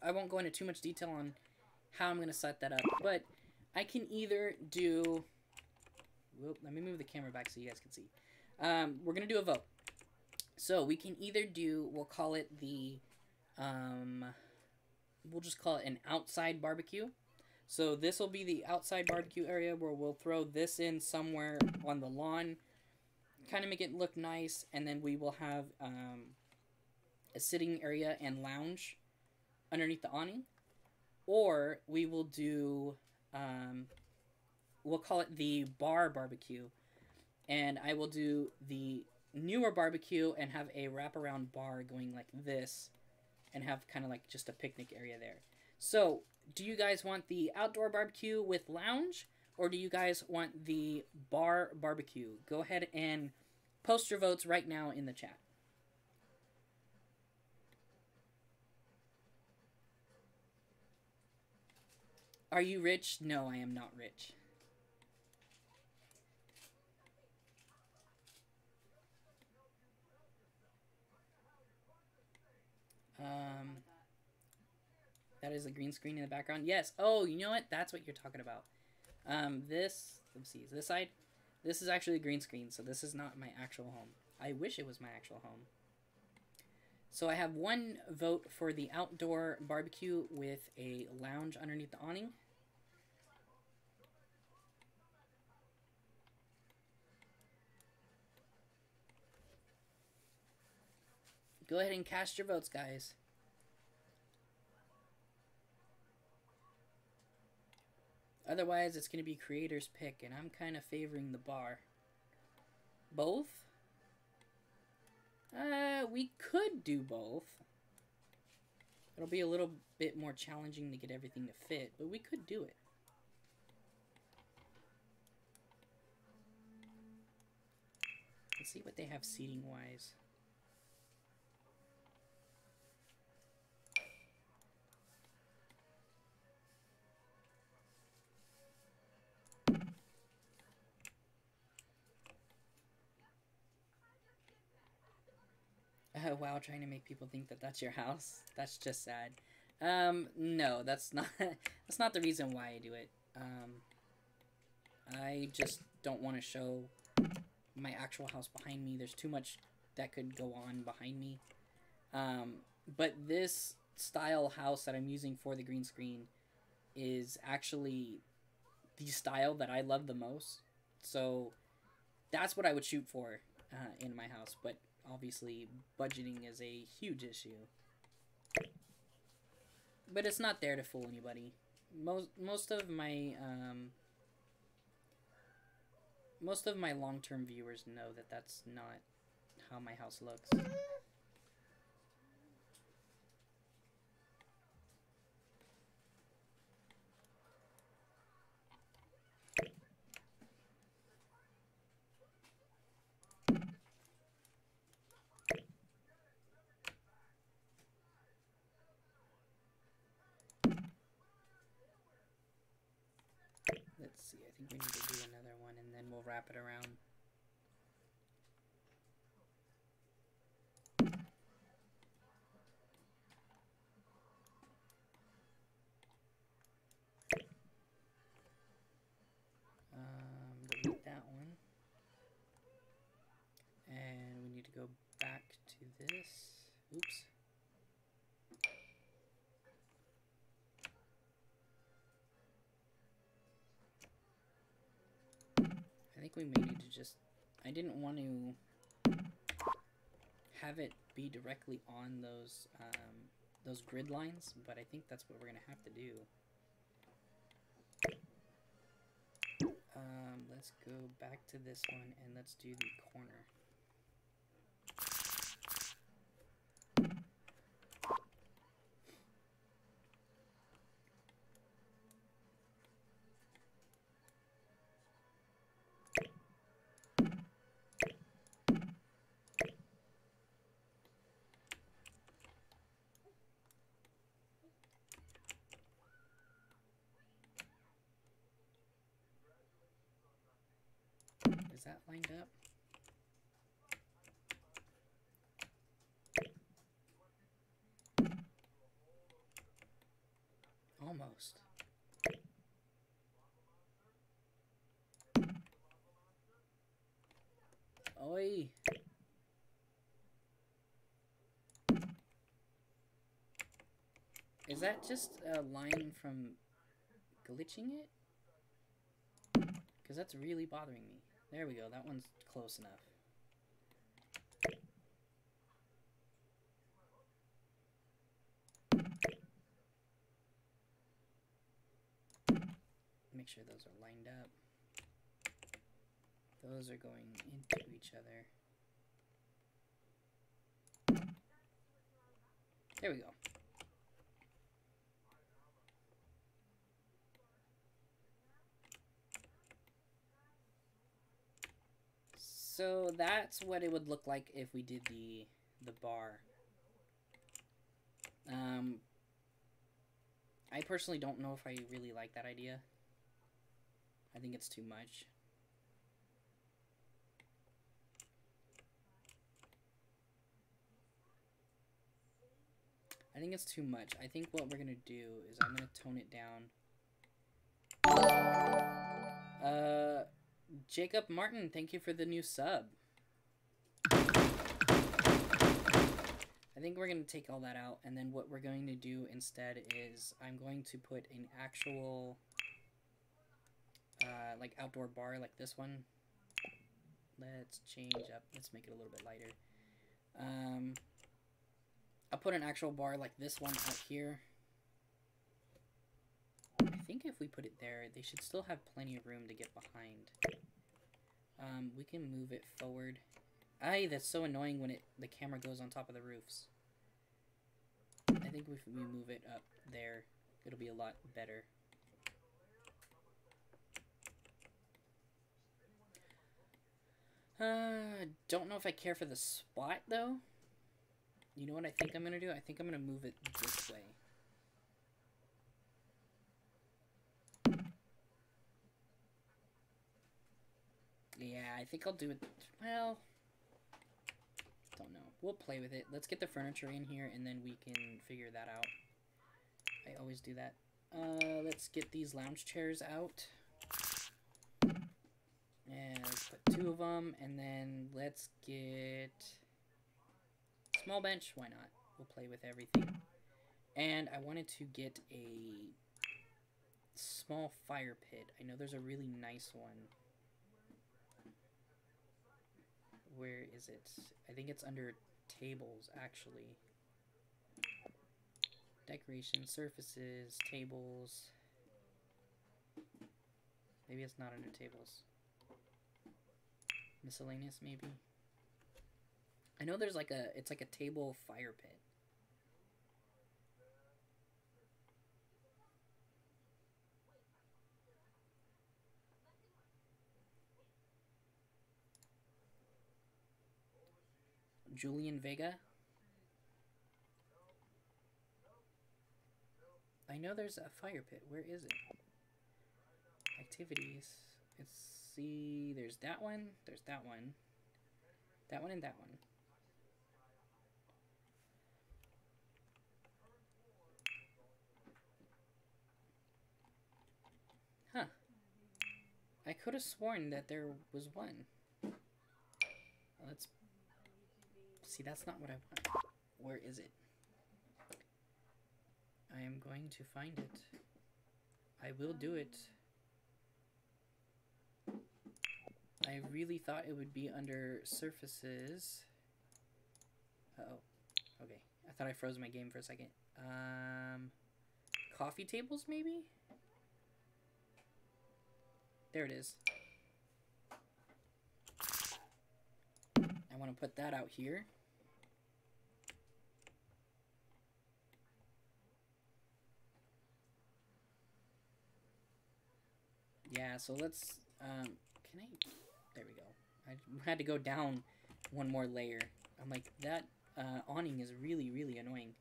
S1: I won't go into too much detail on how I'm going to set that up, but I can either do Whoop, let me move the camera back so you guys can see. We're going to do a vote. So we can either do, we'll call it the, we'll just call it an outside barbecue. So this will be the outside barbecue area where we'll throw this in somewhere on the lawn, kind of make it look nice, and then we will have a sitting area and lounge underneath the awning. Or we will do, we'll call it the bar barbecue, and I will do the newer barbecue and have a wraparound bar going like this, and have kind of like just a picnic area there. So, do you guys want the outdoor barbecue with lounge, or do you guys want the bar barbecue? Go ahead and post your votes right now in the chat. Are you rich? No, I am not rich. That is a green screen in the background. Yes. Oh, you know what? That's what you're talking about. This, let's see, is this side? This is actually a green screen, so this is not my actual home. I wish it was my actual home. So I have one vote for the outdoor barbecue with a lounge underneath the awning. Go ahead and cast your votes, guys. Otherwise, it's going to be creator's pick, and I'm kind of favoring the bar. Both? We could do both. It'll be a little bit more challenging to get everything to fit, but we could do it. Let's see what they have seating-wise. Wow, trying to make people think that that's your house. That's just sad. No, that's not that's not the reason why I do it. I just don't want to show my actual house behind me. There's too much that could go on behind me. But this style house that I'm using for the green screen is actually the style that I love the most. So that's what I would shoot for in my house. But obviously, budgeting is a huge issue. But it's not there to fool anybody. Most of my long-term viewers know that that's not how my house looks. Let's see, I think we need to do another one and then we'll wrap it around. Delete that one. And we need to go back to this. Oops. I think we may need to just... I didn't want to have it be directly on those grid lines, but I think that's what we're going to have to do. Let's go back to this one and let's do the corner. Is that lined up? Almost. Oi! Is that just a line from glitching it? Because that's really bothering me. There we go, that one's close enough. Make sure those are lined up. Those are going into each other. There we go. So that's what it would look like if we did the bar. I personally don't know if I really like that idea. I think it's too much. I think it's too much. I think what we're gonna do is I'm gonna tone it down. Jacob Martin, thank you for the new sub. I think we're gonna take all that out, and then what we're going to do instead is I'm going to put an actual like outdoor bar like this one. Let's change up. Let's make it a little bit lighter. I'll put an actual bar like this one out here. I think if we put it there, they should still have plenty of room to get behind. We can move it forward. Aye, that's so annoying when the camera goes on top of the roofs. I think if we move it up there, it'll be a lot better. Don't know if I care for the spot, though. You know what I think I'm gonna do? I think I'm gonna move it this way. Yeah, I think I'll do it, well, don't know. We'll play with it. Let's get the furniture in here, and then we can figure that out. I always do that. Let's get these lounge chairs out. And let's put 2 of them, and then let's get small bench. Why not? We'll play with everything. And I wanted to get a small fire pit. I know there's a really nice one. Where is it? I think it's under tables, actually. Decoration, surfaces, tables. Maybe it's not under tables. Miscellaneous, maybe. I know there's like it's like a table fire pit. Julian Vega. I know there's a fire pit. Where is it? Activities. Let's see. There's that one. There's that one. That one and that one. Huh. I could have sworn that there was one. Let's see. That's not what I want. Where is it? I am going to find it. I will do it. I really thought it would be under surfaces. Uh-oh. Okay. I thought I froze my game for a second. Coffee tables, maybe? There it is. I want to put that out here. Yeah, so let's, can I, there we go. I had to go down one more layer. I'm like, that awning is really, really annoying.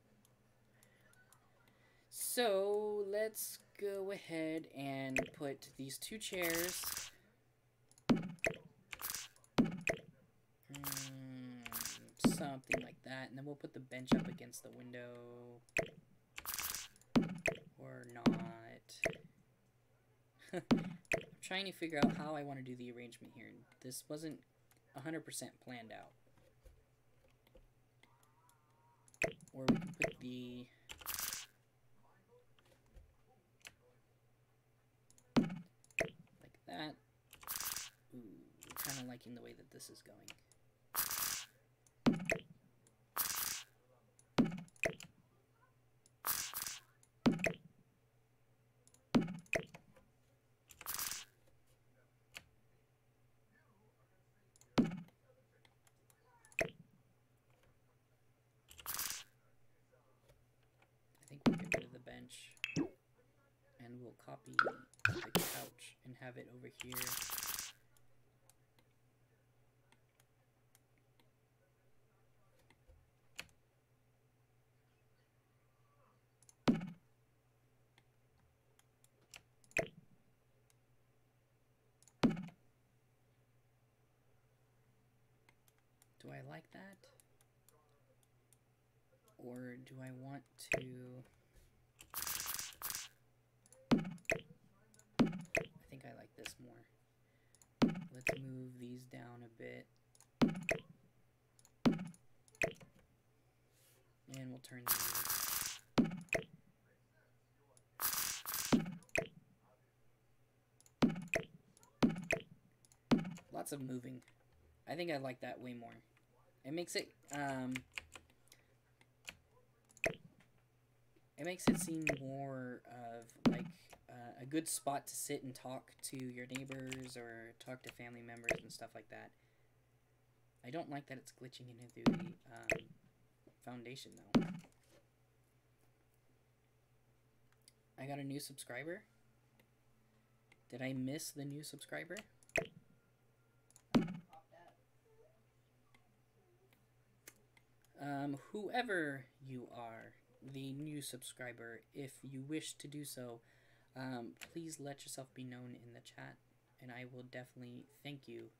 S1: So, let's go ahead and put these 2 chairs. Something like that. And then we'll put the bench up against the window. Or not. I'm trying to figure out how I want to do the arrangement here. This wasn't 100% planned out. Or we can put the... like that. Ooh, kind of liking the way that this is going. I think we'll get rid of the bench, and we'll copy the couch and have it over here. Do I like that? Or do I want to... I think I like this more. Let's move these down a bit. And we'll turn these. Lots of moving. I think I like that way more. It makes it seem more of like a good spot to sit and talk to your neighbors or talk to family members and stuff like that. I don't like that it's glitching into the foundation though. I got a new subscriber. Did I miss the new subscriber? Whoever you are, the new subscriber, if you wish to do so, please let yourself be known in the chat, and I will definitely thank you.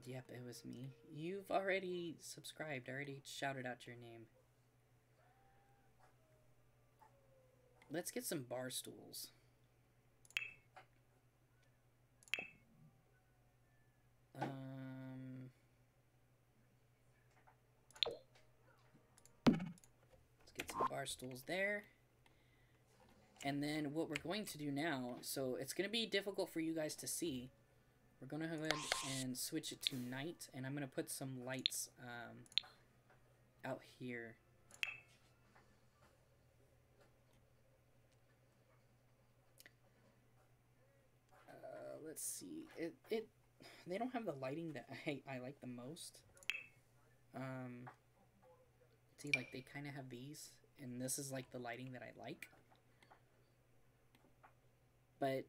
S1: Yep, it was me. You've already subscribed. I already shouted out your name. Let's get some bar stools. Let's get some bar stools there. And then what we're going to do now, so it's going to be difficult for you guys to see. We're going to go ahead and switch it to night, and I'm going to put some lights out here. Let's see. They don't have the lighting that I like the most. See, like, they kind of have these, and this is, like, the lighting that I like. But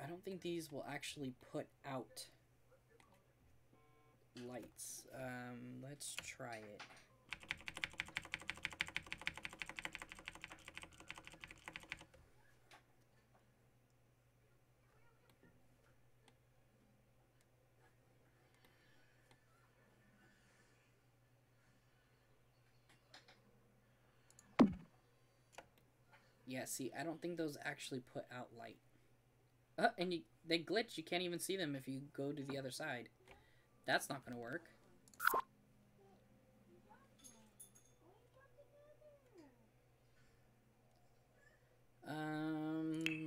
S1: I don't think these will actually put out lights. Let's try it. Yeah, see, I don't think those actually put out light. And they glitch. You can't even see them if you go to the other side. That's not going to work.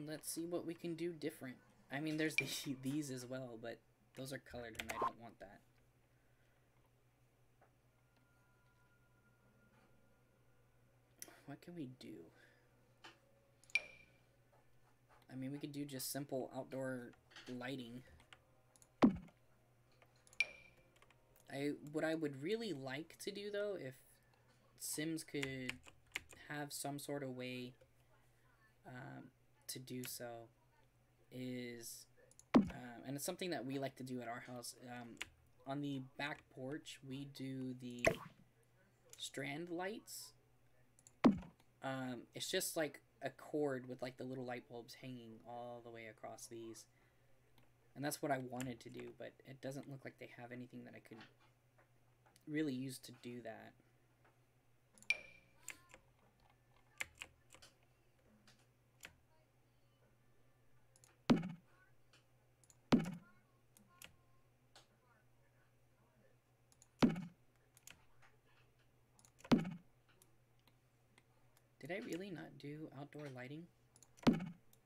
S1: Let's see what we can do different. I mean, there's these as well, but those are colored and I don't want that. What can we do? I mean, we could do just simple outdoor lighting. What I would really like to do, though, if Sims could have some sort of way to do so, is, and it's something that we like to do at our house, on the back porch, we do the strand lights. It's just like a cord with like the little light bulbs hanging all the way across these. And that's what I wanted to do, but it doesn't look like they have anything that I could really use to do that. Did I really not do outdoor lighting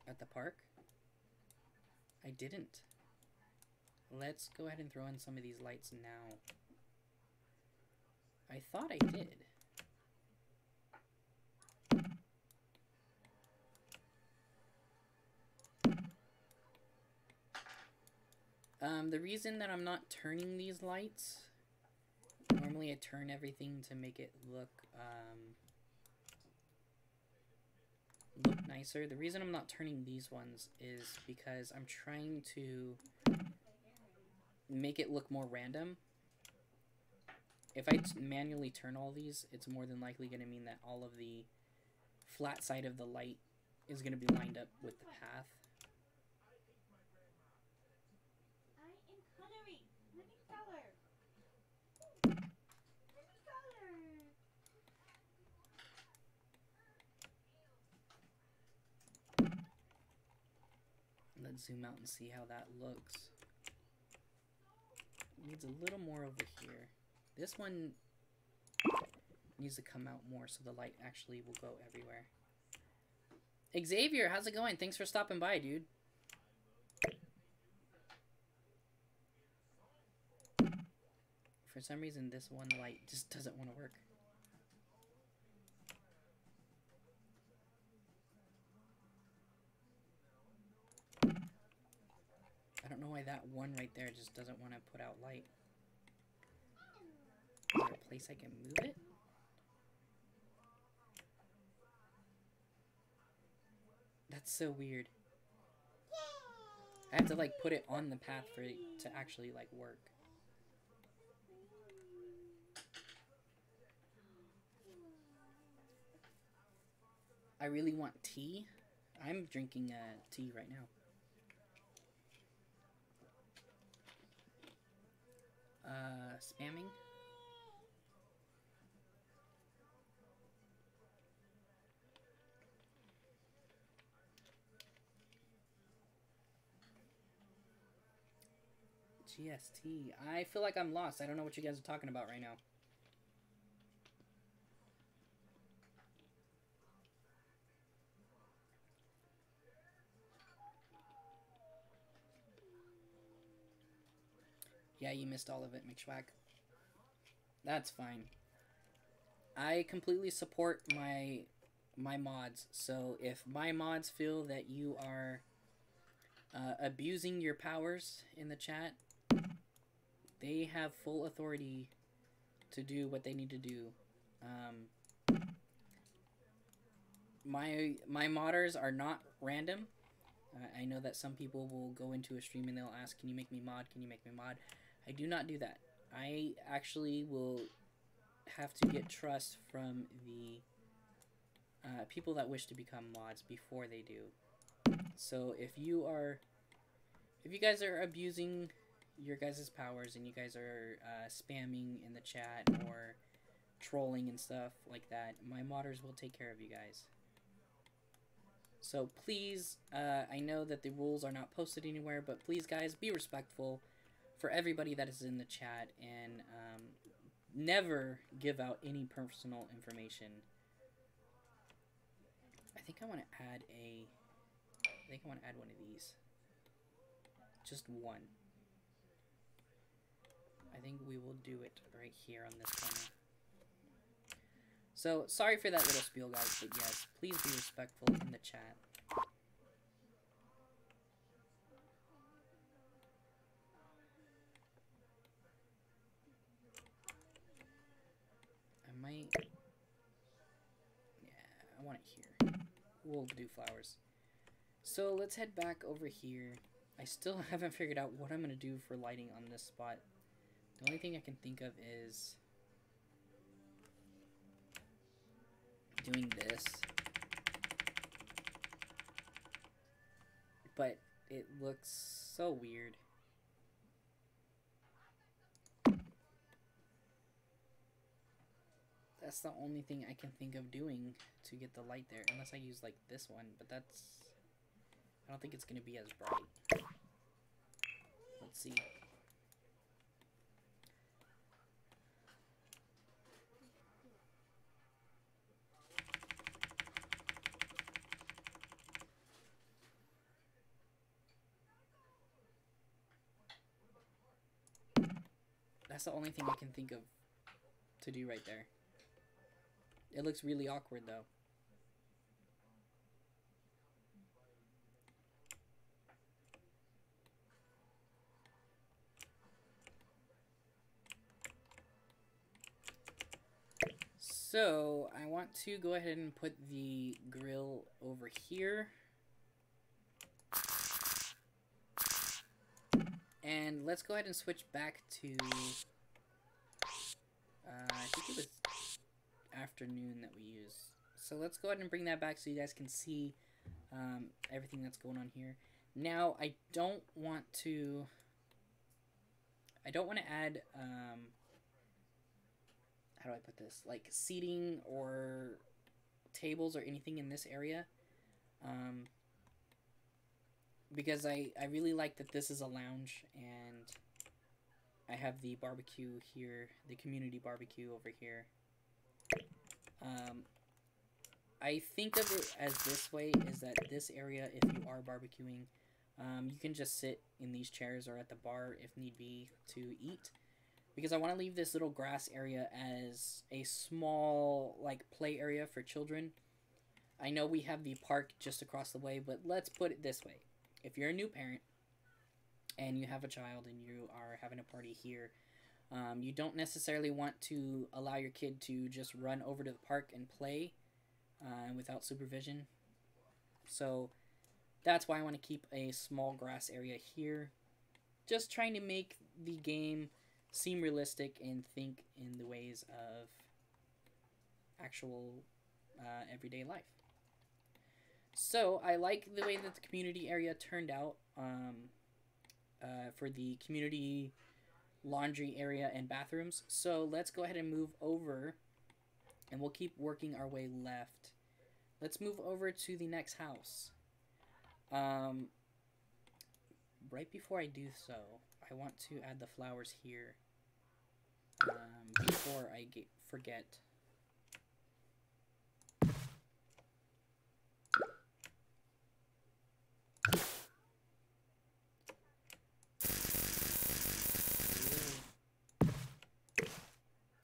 S1: at the park? I didn't. Let's go ahead and throw in some of these lights now. I thought I did. The reason that I'm not turning these lights, normally I turn everything to make it look nicer. The reason I'm not turning these ones is because I'm trying to make it look more random. If I manually turn all these, it's more than likely going to mean that all of the flat side of the light is going to be lined up with the path. Let's zoom out and see how that looks. Needs a little more over here. This one needs to come out more so the light actually will go everywhere. Xavier, how's it going? Thanks for stopping by, dude. For some reason, this one light just doesn't want to work. I don't know why that one right there just doesn't want to put out light. Is there a place I can move it? That's so weird. I have to like put it on the path for it to actually like work. I really want tea. I'm drinking tea right now. Spamming. GST. I feel like I'm lost. I don't know what you guys are talking about right now. Yeah, you missed all of it, Mcshwack. That's fine. I completely support my mods. So if my mods feel that you are abusing your powers in the chat, they have full authority to do what they need to do. My modders are not random. I know that some people will go into a stream and they'll ask, can you make me mod? Can you make me mod? I do not do that. I actually will have to get trust from the people that wish to become mods before they do. So if you guys are abusing your guys' powers and you guys are spamming in the chat or trolling and stuff like that, my modders will take care of you guys. So please, I know that the rules are not posted anywhere, but please guys, be respectful for everybody that is in the chat and never give out any personal information. I think I want to add one of these. Just one. I think we will do it right here on this corner. So, sorry for that little spiel, guys, but yes, please be respectful in the chat. I want it here. We'll do flowers. So, let's head back over here. I still haven't figured out what I'm going to do for lighting on this spot. The only thing I can think of is doing this. But it looks so weird. That's the only thing I can think of doing to get the light there. Unless I use like this one, but that's... I don't think it's going to be as bright. Let's see. That's the only thing I can think of to do right there. It looks really awkward though. So I want to go ahead and put the grill over here. And let's go ahead and switch back to, I think it was afternoon that we used. So let's go ahead and bring that back so you guys can see everything that's going on here. Now, I don't want to add, how do I put this? Like seating or tables or anything in this area. Because I really like that this is a lounge and I have the barbecue here, the community barbecue over here. I think of it as this way, is that this area, if you are barbecuing, you can just sit in these chairs or at the bar if need be to eat. Because I want to leave this little grass area as a small like play area for children. I know we have the park just across the way, but let's put it this way. If you're a new parent and you have a child and you are having a party here, you don't necessarily want to allow your kid to just run over to the park and play without supervision. So that's why I want to keep a small grass area here. Just trying to make the game seem realistic and think in the ways of actual everyday life. So I like the way that the community area turned out for the community laundry area and bathrooms. So let's go ahead and move over, and we'll keep working our way left. Let's move over to the next house. Right before I do so, I want to add the flowers here before I forget.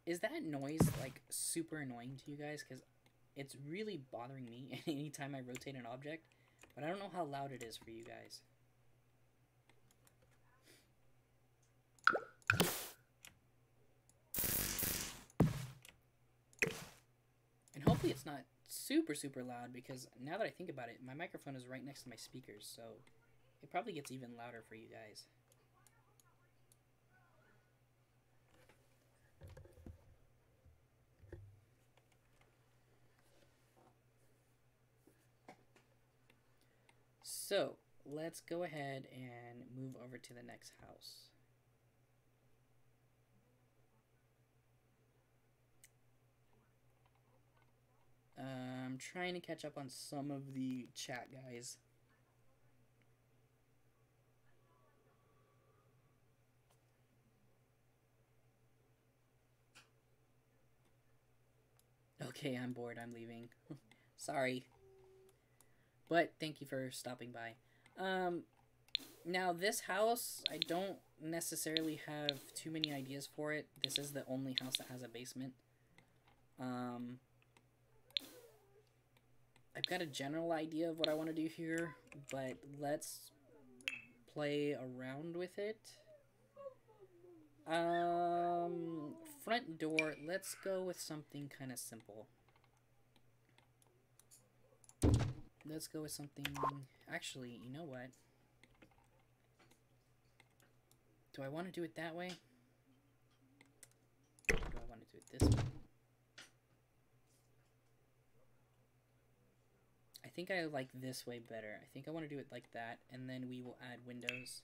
S1: Is that noise like super annoying to you guys? Because it's really bothering me anytime I rotate an object, but I don't know how loud it is for you guys. And hopefully it's not super loud, because now that I think about it, my microphone is right next to my speakers, so it probably gets even louder for you guys. So let's go ahead and move over to the next house. I'm trying to catch up on some of the chat, guys. Okay, I'm bored. I'm leaving. Sorry. But thank you for stopping by. Now this house, I don't necessarily have too many ideas for it. This is the only house that has a basement. I've got a general idea of what I want to do here, but let's play around with it. Front door, let's go with something kind of simple. Let's go with something... Actually, you know what? Do I want to do it that way? Or do I want to do it this way? think I like this way better. I think I want to do it like that, and then we will add windows.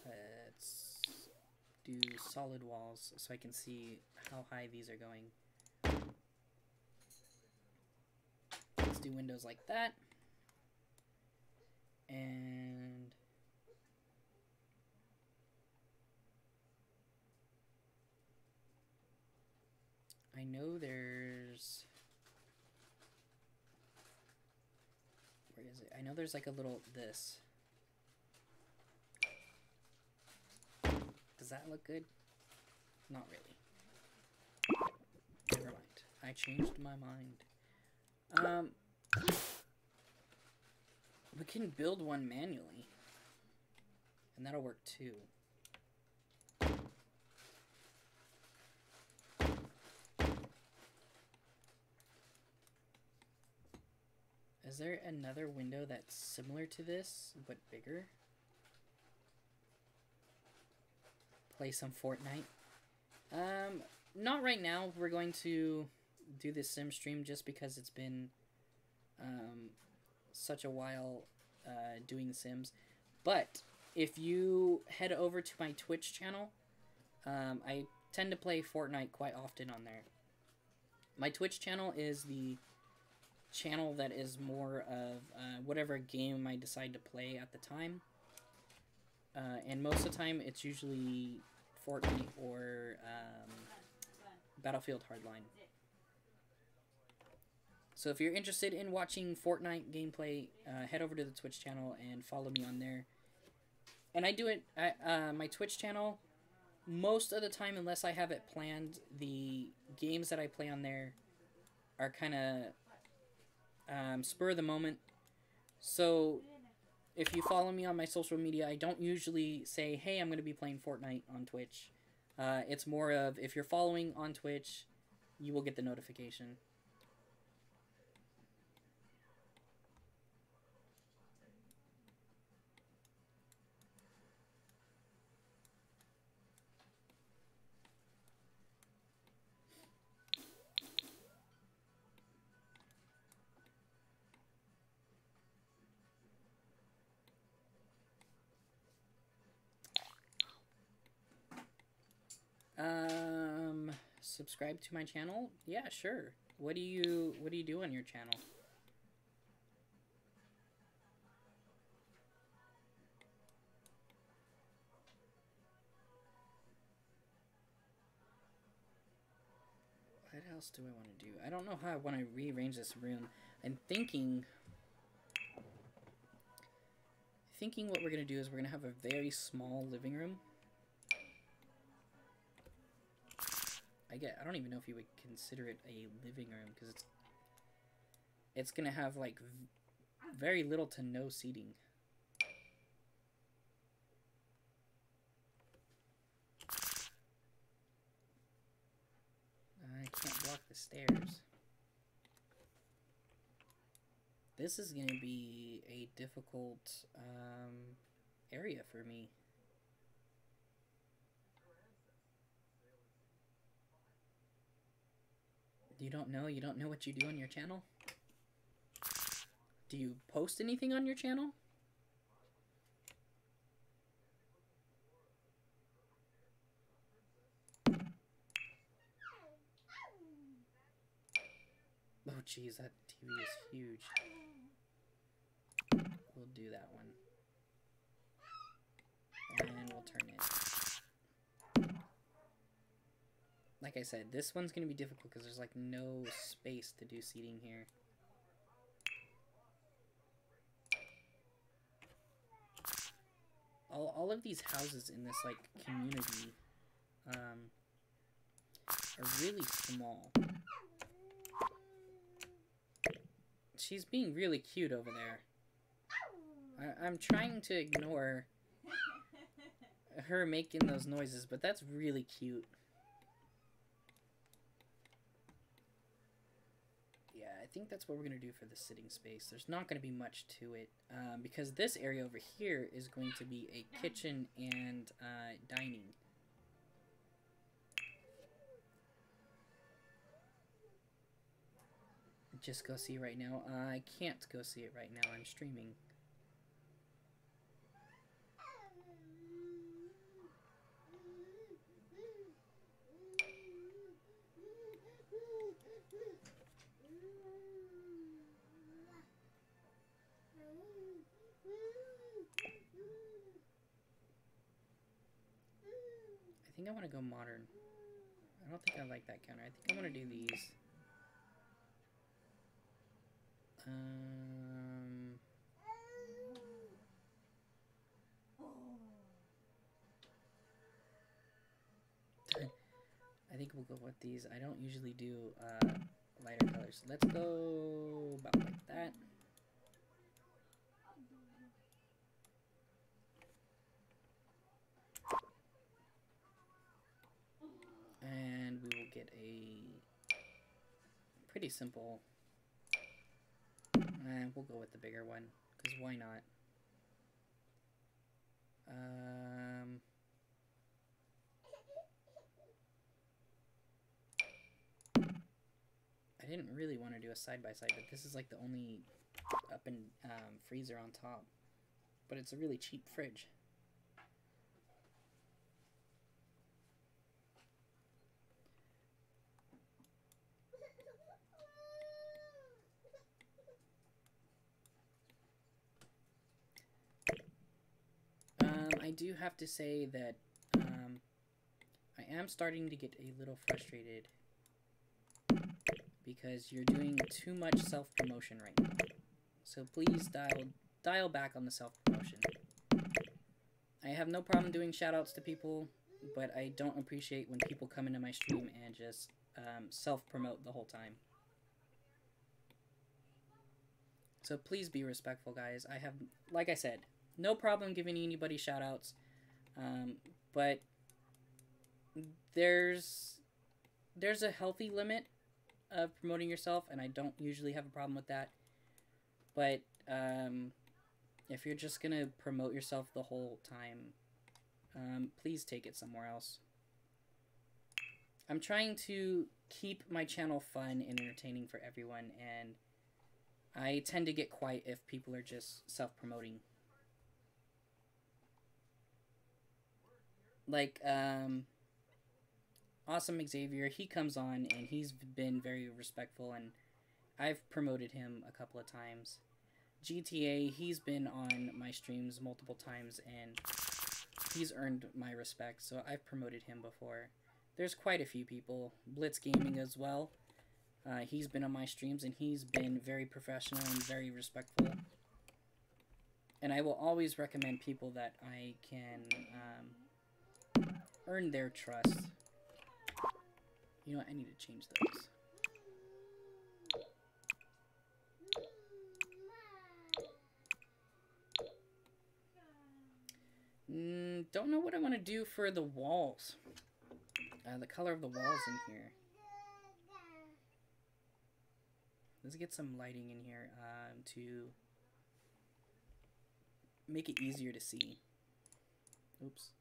S1: Let's do solid walls so I can see how high these are going. Let's do windows like that. And I know there's... Where is it? I know there's like a little this. Does that look good? Not really. Never mind. I changed my mind. We can build one manually. And that'll work too. Is there another window that's similar to this, but bigger? Play some Fortnite. Not right now. We're going to do this sim stream just because it's been such a while doing Sims. But if you head over to my Twitch channel, I tend to play Fortnite quite often on there. My Twitch channel is the channel that is more of whatever game I decide to play at the time. And most of the time, it's usually Fortnite or Battlefield Hardline. So if you're interested in watching Fortnite gameplay, head over to the Twitch channel and follow me on there. And I do it at my Twitch channel most of the time, unless I have it planned. The games that I play on there are kind of spur of the moment. So if you follow me on my social media, I don't usually say, hey, I'm going to be playing Fortnite on Twitch. It's more of, if you're following on Twitch, you will get the notification. Subscribe to my channel? Yeah, sure. What do you do on your channel? What else do I want to do? I don't know how I want to rearrange this room. I'm thinking what we're going to do is we're going to have a very small living room. I don't even know if you would consider it a living room, because it's gonna have like very little to no seating. I can't block the stairs. This is gonna be a difficult area for me. You don't know what you do on your channel? Do you post anything on your channel? Oh jeez, that TV is huge. We'll do that one. And we'll turn it. Like I said, this one's going to be difficult because there's like no space to do seating here. All of these houses in this like community are really small. She's being really cute over there. I'm trying to ignore her making those noises, but that's really cute. I think that's what we're going to do for the sitting space. There's not going to be much to it, because this area over here is going to be a kitchen and dining. just go see right now. I can't go see it right now. I'm streaming. I think I want to go modern. I don't think I like that counter. I think I want to do these. I think we'll go with these. I don't usually do lighter colors. Let's go about like that. And we will get a pretty simple. We'll go with the bigger one, because why not? I didn't really want to do a side-by-side, but this is like the only up and freezer on top. But it's a really cheap fridge. I do have to say that I am starting to get a little frustrated because you're doing too much self-promotion right now. So please dial back on the self-promotion. I have no problem doing shoutouts to people, but I don't appreciate when people come into my stream and just self-promote the whole time. So please be respectful, guys. I have, like I said, no problem giving anybody shoutouts, but there's a healthy limit of promoting yourself, and I don't usually have a problem with that. But if you're just gonna promote yourself the whole time, please take it somewhere else. I'm trying to keep my channel fun and entertaining for everyone, and I tend to get quiet if people are just self-promoting. Like, Awesome Xavier, he comes on and he's been very respectful, and I've promoted him a couple of times. GTA, he's been on my streams multiple times and he's earned my respect, so I've promoted him before. There's quite a few people. Blitz Gaming as well. He's been on my streams and he's been very professional and very respectful. And I will always recommend people that I can earn their trust. You know what? I need to change those. Don't know what I want to do for the walls. The color of the walls in here. Let's get some lighting in here to make it easier to see. Oops.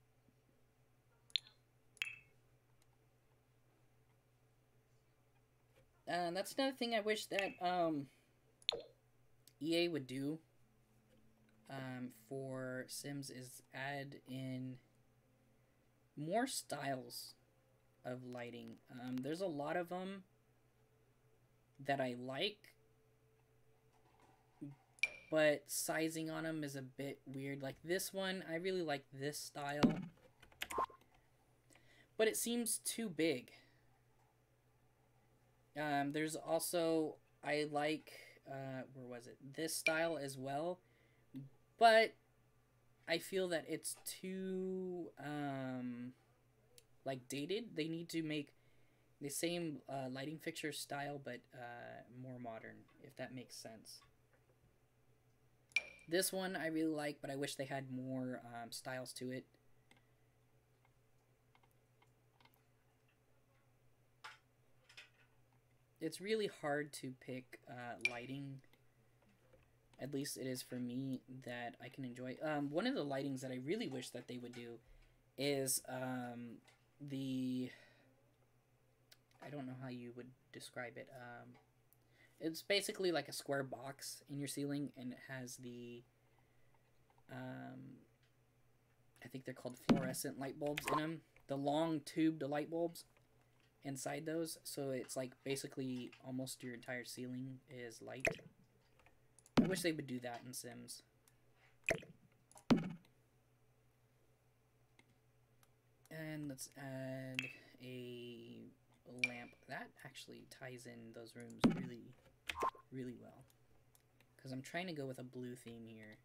S1: That's another thing I wish that EA would do for Sims is add in more styles of lighting. There's a lot of them that I like, but sizing on them is a bit weird. Like this one, I really like this style, but it seems too big. There's also, I like, where was it? This style as well, but I feel that it's too, like, dated. They need to make the same lighting fixture style, but more modern, if that makes sense. This one I really like, but I wish they had more styles to it. It's really hard to pick lighting, at least it is for me, that I can enjoy. One of the lightings that I really wish that they would do is the, I don't know how you would describe it, It's basically like a square box in your ceiling, and it has the, I think they're called fluorescent light bulbs in them. The long tubed light bulbs inside those, so it's like basically almost your entire ceiling is light. I wish they would do that in Sims. And let's add a lamp. That actually ties in those rooms really, really well. Because I'm trying to go with a blue theme here.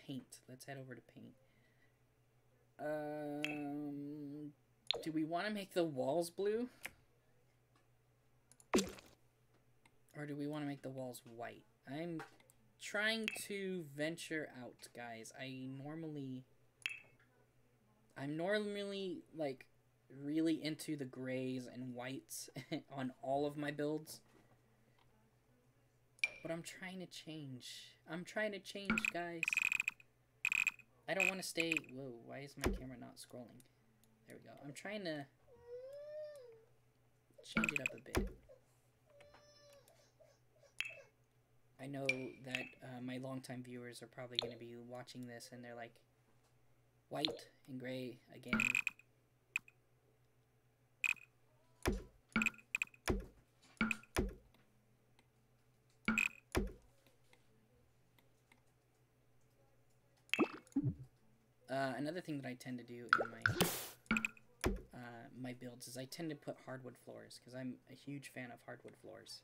S1: Paint. Let's head over to paint. Do we want to make the walls blue? Or do we want to make the walls white? I'm trying to venture out, guys. I'm normally like really into the grays and whites on all of my builds. But I'm trying to change. I'm trying to change, guys. I don't want to stay... Whoa, why is my camera not scrolling? There we go. I'm trying to change it up a bit. I know that my longtime viewers are probably going to be watching this and they're like, white and gray again. Another thing that I tend to do in my builds is I tend to put hardwood floors because I'm a huge fan of hardwood floors.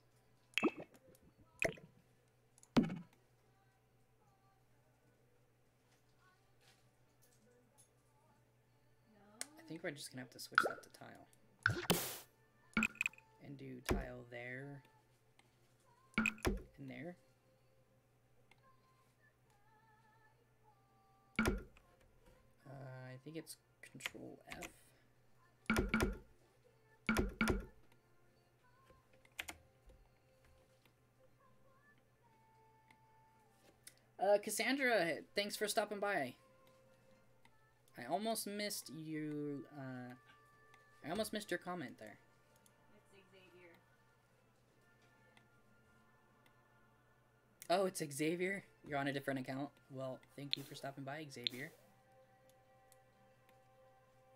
S1: I think we're just gonna have to switch that to tile and do tile there and there. I think it's Control F. Cassandra, thanks for stopping by. I almost missed you. I almost missed your comment there.
S2: It's Xavier.
S1: Oh, it's Xavier? You're on a different account? Well, thank you for stopping by, Xavier.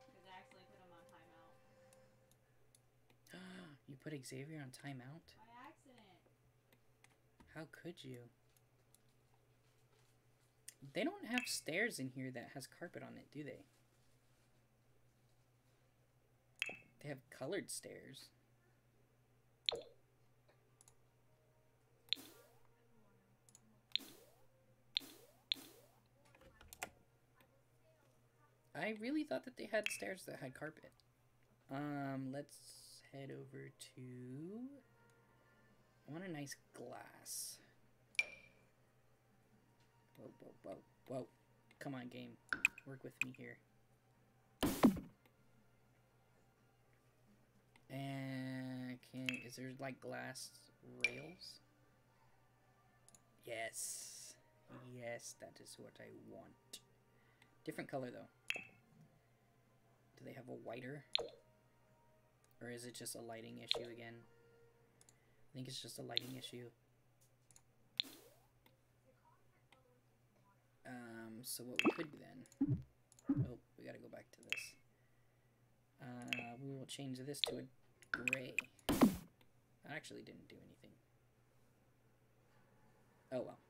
S2: Because I actually put him on timeout.
S1: You put Xavier on timeout?
S2: By accident.
S1: How could you? They don't have stairs in here that has carpet on it, do they? They have colored stairs. I really thought that they had stairs that had carpet. Let's head over to... I want a nice glass. Whoa, whoa, whoa, whoa. Come on, game. Work with me here. And is there like glass rails? Yes. Yes, that is what I want. Different color though. Do they have a whiter? Or is it just a lighting issue again? I think it's just a lighting issue. So what we could do then... Oh, we gotta go back to this. We will change this to a gray. I actually didn't do anything. Oh well.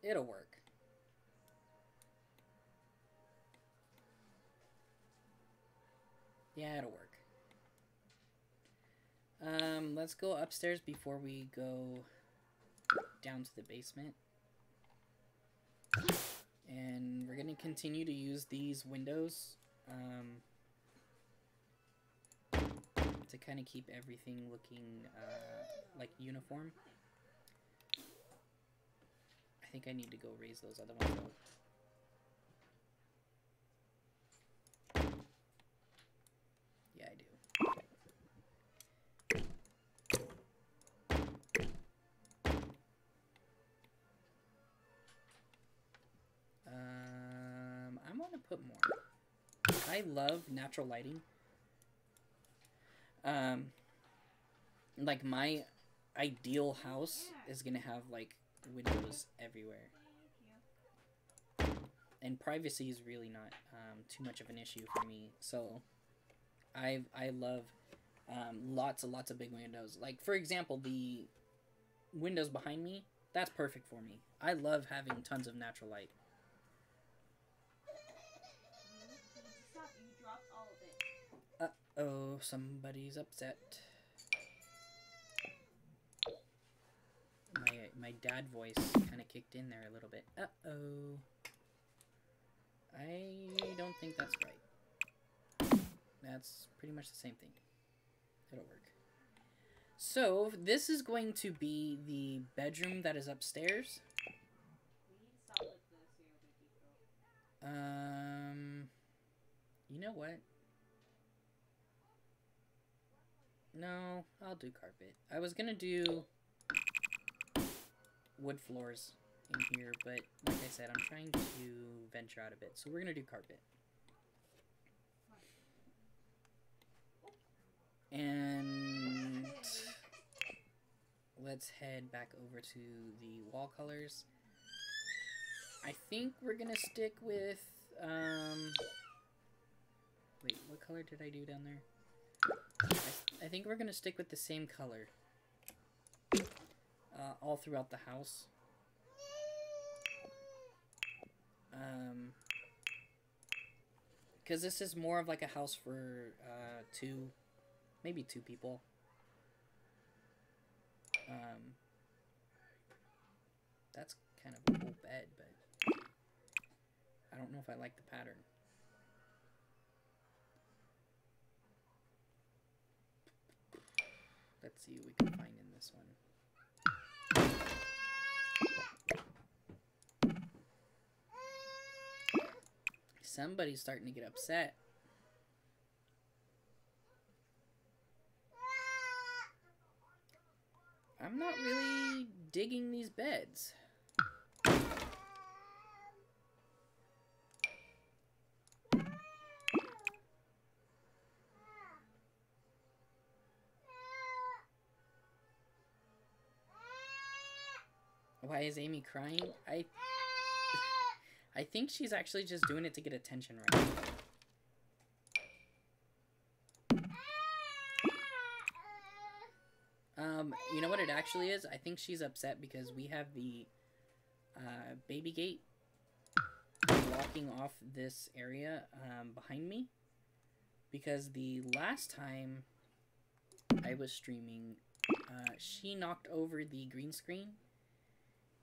S1: It'll work. Yeah, it'll work. Let's go upstairs before we go down to the basement. And we're gonna continue to use these windows to kind of keep everything looking like uniform. I think I need to go raise those other ones though. Yeah, I do. I'm put more. I love natural lighting. Like my ideal house is gonna have like windows everywhere. And privacy is really not too much of an issue for me. So I love lots and lots of big windows. Like for example, the windows behind me, that's perfect for me. I love having tons of natural light.
S2: Stop, you dropped all of it.
S1: Uh-oh, somebody's upset. My dad voice kind of kicked in there a little bit. Uh-oh. I don't think that's right. That's pretty much the same thing. It'll work. So, this is going to be the bedroom that is upstairs.
S2: We need to stop with the cereal baby though.
S1: You know what? No, I'll do carpet. I was gonna do wood floors in here, but like I said, I'm trying to venture out a bit, so we're gonna do carpet. And let's head back over to the wall colors. I think we're gonna stick with wait, what color did I do down there? I think we're gonna stick with the same color all throughout the house. Because this is more of like a house for maybe two people. That's kind of a cool bed, but I don't know if I like the pattern. Let's see what we can find in this one. Somebody's starting to get upset. I'm not really digging these beds. Why is Amy crying? I think she's actually just doing it to get attention right now. You know what it actually is? I think she's upset because we have the baby gate blocking off this area behind me. Because the last time I was streaming, she knocked over the green screen.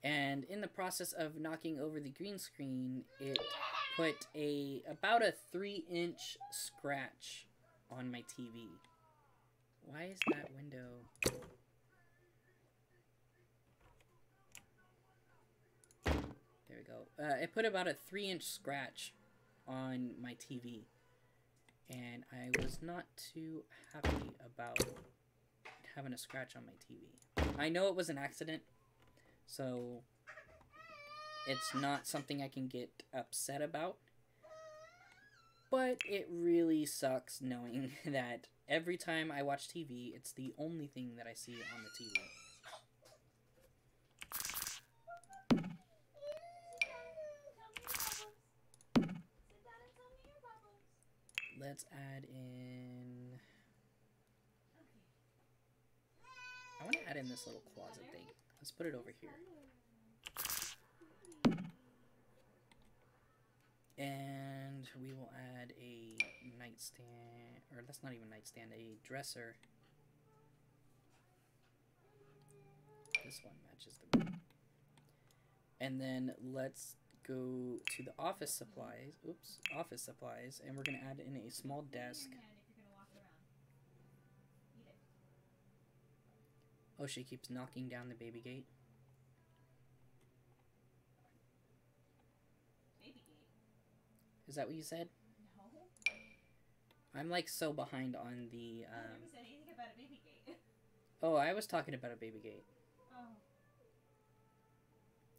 S1: And in the process of knocking over the green screen, it put about a 3-inch scratch on my TV. Why is that window? There we go. It put about a 3-inch scratch on my TV. And I was not too happy about having a scratch on my TV. I know it was an accident. So, it's not something I can get upset about. But it really sucks knowing that every time I watch TV, it's the only thing that I see on the TV. Let's add in... I want to add in this little closet thing. Let's put it over here. And we will add a nightstand, or that's not even nightstand, a dresser. This one matches the room. And then let's go to the office supplies. Oops, office supplies, and we're going to add in a small desk. Oh, she keeps knocking down the baby gate.
S2: Baby gate?
S1: Is that what you said?
S2: No.
S1: I'm like so behind on the...
S2: I never said anything about a baby gate.
S1: Oh, I was talking about a baby gate.
S2: Oh.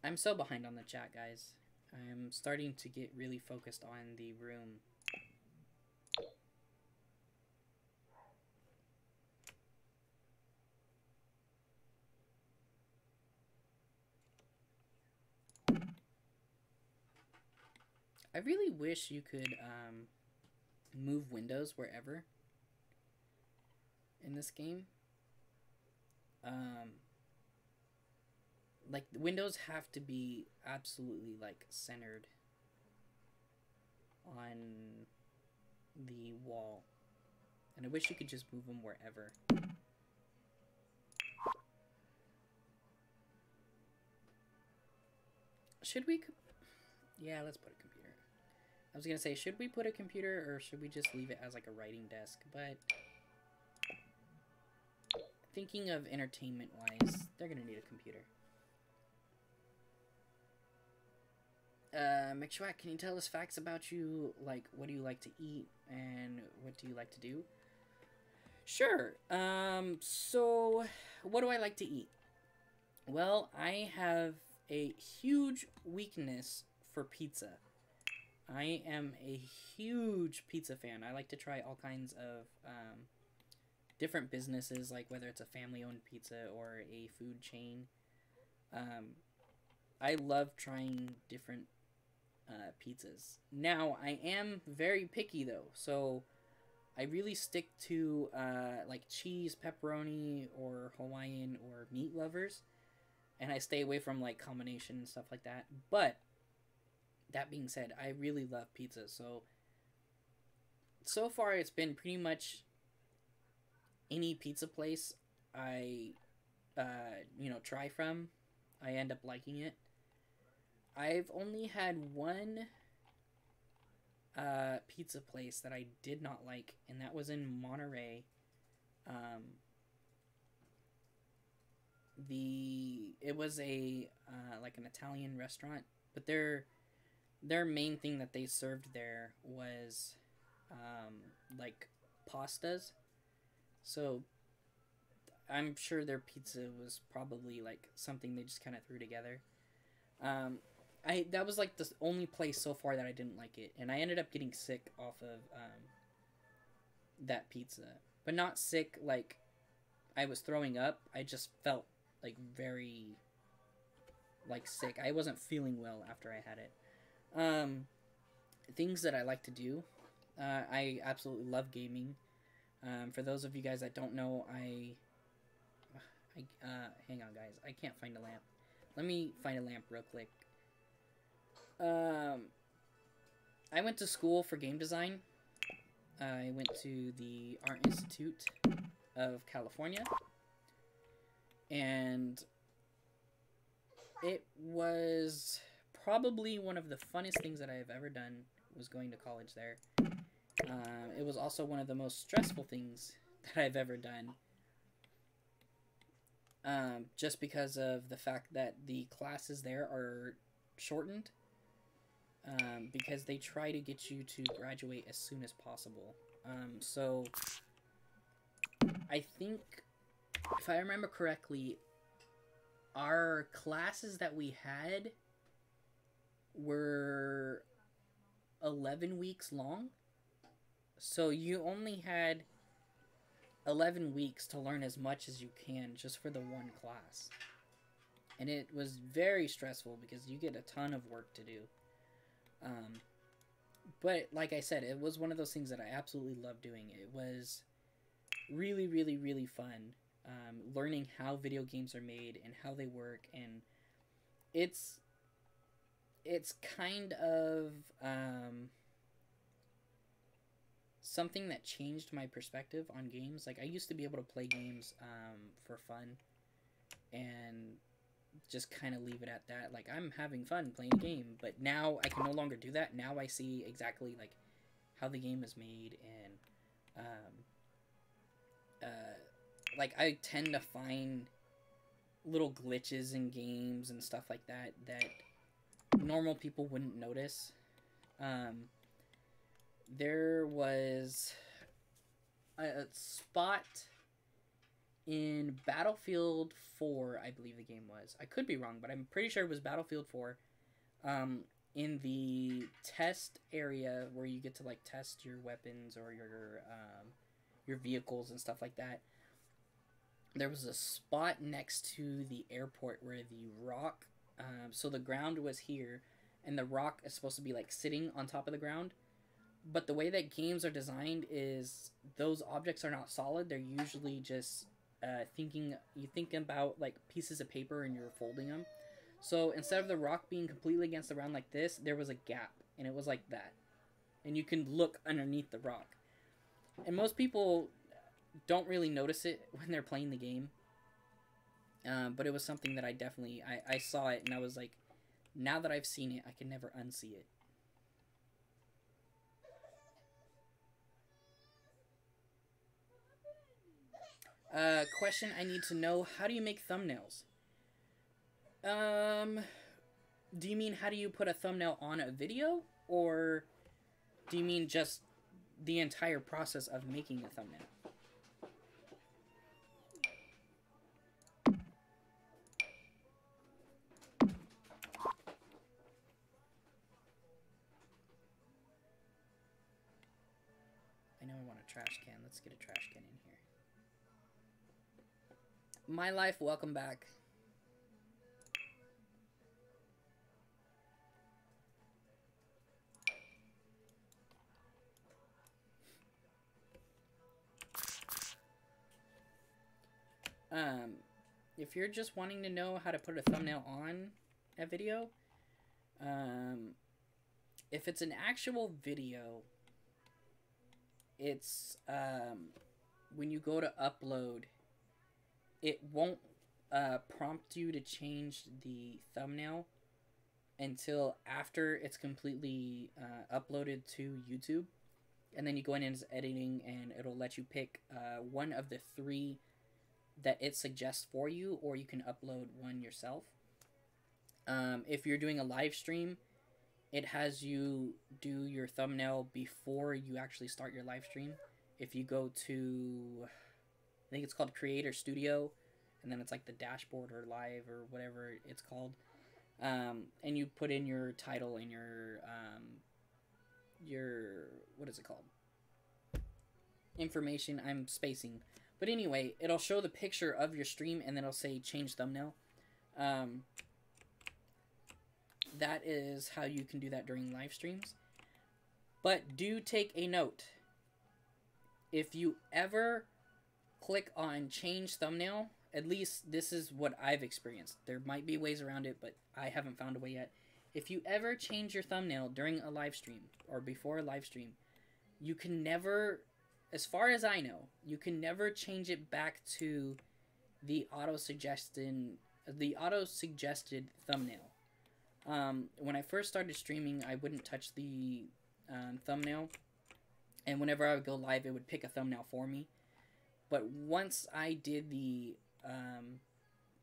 S1: I'm so behind on the chat, guys. I'm starting to get really focused on the room. I really wish you could move windows wherever in this game. Like, the windows have to be absolutely, like, centered on the wall. And I wish you could just move them wherever. Should we... Yeah, let's put a computer. I was gonna say, should we put a computer or should we just leave it as like a writing desk? But thinking of entertainment wise, they're gonna need a computer. Mcshwack, can you tell us facts about you? Like, what do you like to eat and what do you like to do? Sure. So what do I like to eat? Well, I have a huge weakness for pizza. I am a huge pizza fan. I like to try all kinds of different businesses, like whether it's a family-owned pizza or a food chain. I love trying different pizzas. Now, I am very picky, though, so I really stick to like cheese, pepperoni, or Hawaiian, or meat lovers, and I stay away from like combination and stuff like that. But that being said, I really love pizza, so far it's been pretty much any pizza place I try from, I end up liking it. I've only had one pizza place that I did not like, and that was in Monterey. It was a like an Italian restaurant, but their main thing that they served there was like pastas. So I'm sure their pizza was probably like something they just kind of threw together. That was like the only place so far that I didn't like it, and I ended up getting sick off of that pizza, but not sick like I was throwing up. I just felt like very like sick. I wasn't feeling well after I had it. Things that I like to do. I absolutely love gaming. For those of you guys that don't know, hang on, guys. I can't find a lamp. Let me find a lamp real quick. I went to school for game design. I went to the Art Institute of California, and it was probably one of the funnest things that I have ever done, was going to college there. It was also one of the most stressful things that I've ever done, just because of the fact that the classes there are shortened, because they try to get you to graduate as soon as possible. So I think, if I remember correctly, our classes that we had were 11 weeks long. So you only had 11 weeks to learn as much as you can just for the one class. And it was very stressful because you get a ton of work to do. But like I said, it was one of those things that I absolutely loved doing. It was really, really, really fun. Learning how video games are made and how they work, and it's kind of something that changed my perspective on games. Like, I used to be able to play games for fun and just kind of leave it at that. Like, I'm having fun playing a game, but now I can no longer do that. Now I see exactly like how the game is made, and like, I tend to find little glitches in games and stuff like that that normal people wouldn't notice. There was a spot in Battlefield 4, I believe the game was. I could be wrong, but I'm pretty sure it was Battlefield 4, in the test area where you get to like test your weapons or your vehicles and stuff like that, there was a spot next to the airport where the rock, so the ground was here, and the rock is supposed to be like sitting on top of the ground. But the way that games are designed is those objects are not solid. They're usually just you think about like pieces of paper and you're folding them. So instead of the rock being completely against the ground like this, there was a gap, and it was like that. And you can look underneath the rock. And most people don't really notice it when they're playing the game. But it was something that I saw it, and I was like, now that I've seen it, I can never unsee it. Question I need to know: how do you make thumbnails? Do you mean how do you put a thumbnail on a video, or do you mean just the entire process of making a thumbnail? I know I want a trash can. Let's get a trash can in here. My Life, welcome back. If you're just wanting to know how to put a thumbnail on a video, if it's an actual video, it's, when you go to upload, it won't, prompt you to change the thumbnail until after it's completely, uploaded to YouTube. And then you go in and it's editing, and it'll let you pick, one of the 3 that it suggests for you, or you can upload one yourself. If you're doing a live stream, it has you do your thumbnail before you actually start your live stream. If you go to, I think it's called Creator Studio, and then it's like the dashboard or live or whatever it's called, and you put in your title and your what is it called? Information. I'm spacing. But anyway, it'll show the picture of your stream, and then it'll say change thumbnail. That is how you can do that during live streams. But do take a note. If you ever click on change thumbnail, at least this is what I've experienced. There might be ways around it, but I haven't found a way yet. If you ever change your thumbnail during a live stream or before a live stream, you can never, as far as I know, you can never change it back to the auto-suggested thumbnail. When I first started streaming, I wouldn't touch the thumbnail, and whenever I would go live, it would pick a thumbnail for me. But once I did the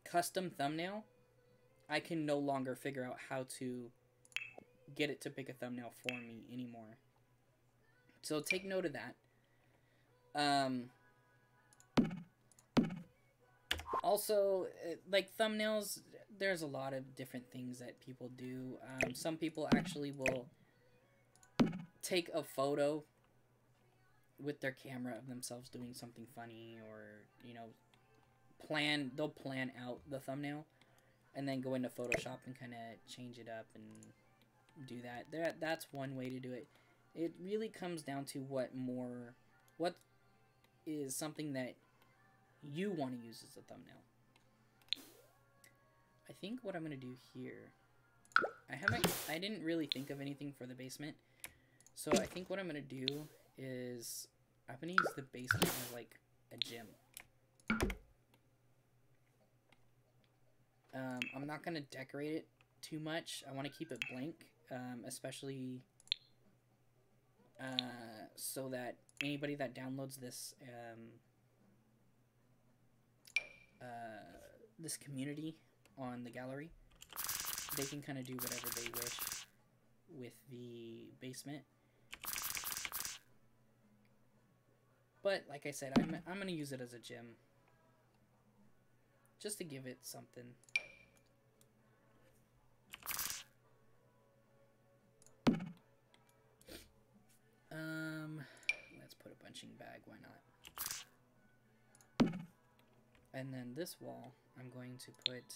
S1: custom thumbnail, I can no longer figure out how to get it to pick a thumbnail for me anymore. So take note of that. Also, like thumbnails, there's a lot of different things that people do. Some people actually will take a photo with their camera of themselves doing something funny, or, you know, they'll plan out the thumbnail and then go into Photoshop and kind of change it up and do that. That's one way to do it. It really comes down to what is something that you want to use as a thumbnail. I think what I'm going to do here, I didn't really think of anything for the basement, so I think what I'm going to do is I'm going to use the basement as like a gym. I'm not going to decorate it too much. I want to keep it blank, especially so that anybody that downloads this this community on the gallery, they can kind of do whatever they wish with the basement. But like I said, I'm gonna use it as a gym, just to give it something. punching bag, why not? And then this wall, I'm going to put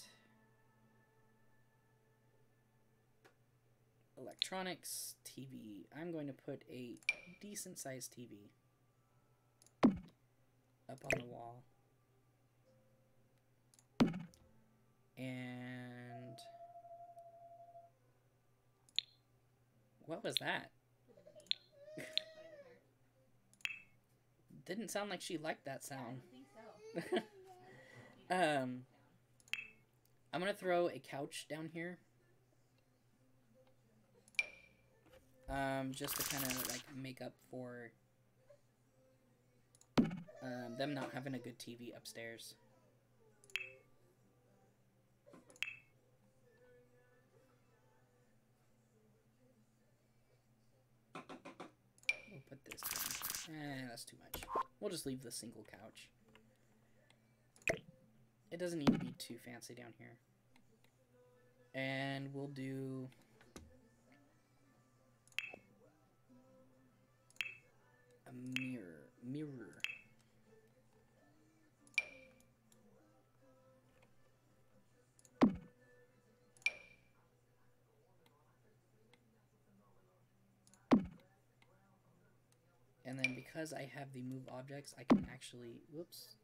S1: electronics, TV. I'm going to put a decent sized TV up on the wall. And what was that? Didn't sound like she liked that sound.
S2: I don't think so.
S1: I'm gonna throw a couch down here. Just to kind of like make up for them not having a good TV upstairs. We'll put this down. That's too much. We'll just leave the single couch. It doesn't need to be too fancy down here. And we'll do a mirror. And then because I have the move objects, I can actually, whoops,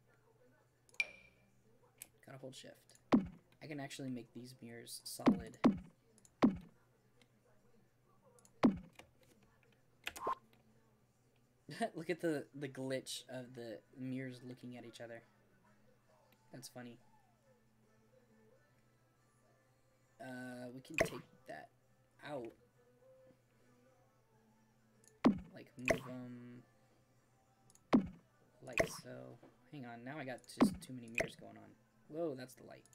S1: gotta hold shift. I can actually make these mirrors solid. Look at the glitch of the mirrors looking at each other. That's funny. We can take that out. Like move them like so. Hang on, now I got just too many mirrors going on. Whoa, that's the light.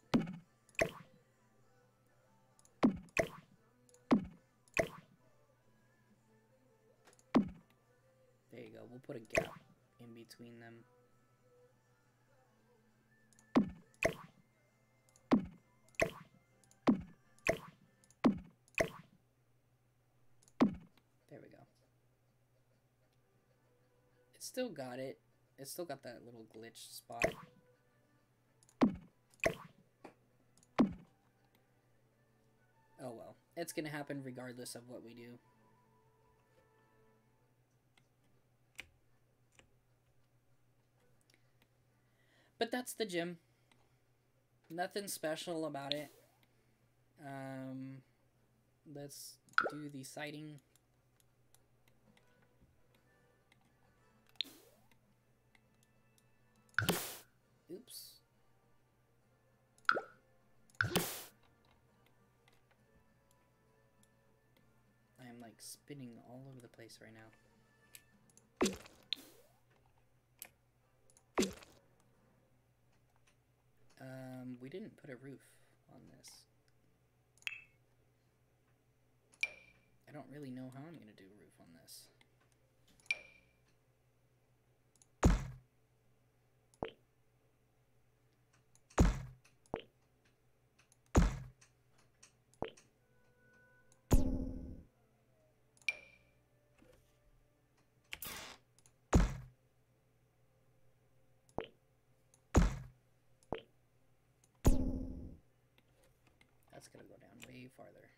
S1: There you go. We'll put a gap in between them. There we go. It still got it. It still got that little glitch spot. Oh well. It's gonna happen regardless of what we do. But that's the gym. Nothing special about it. Let's do the siding. Oops. I am like spinning all over the place right now. We didn't put a roof on this. I don't really know how I'm gonna do a roof on this. That's gonna go down way farther.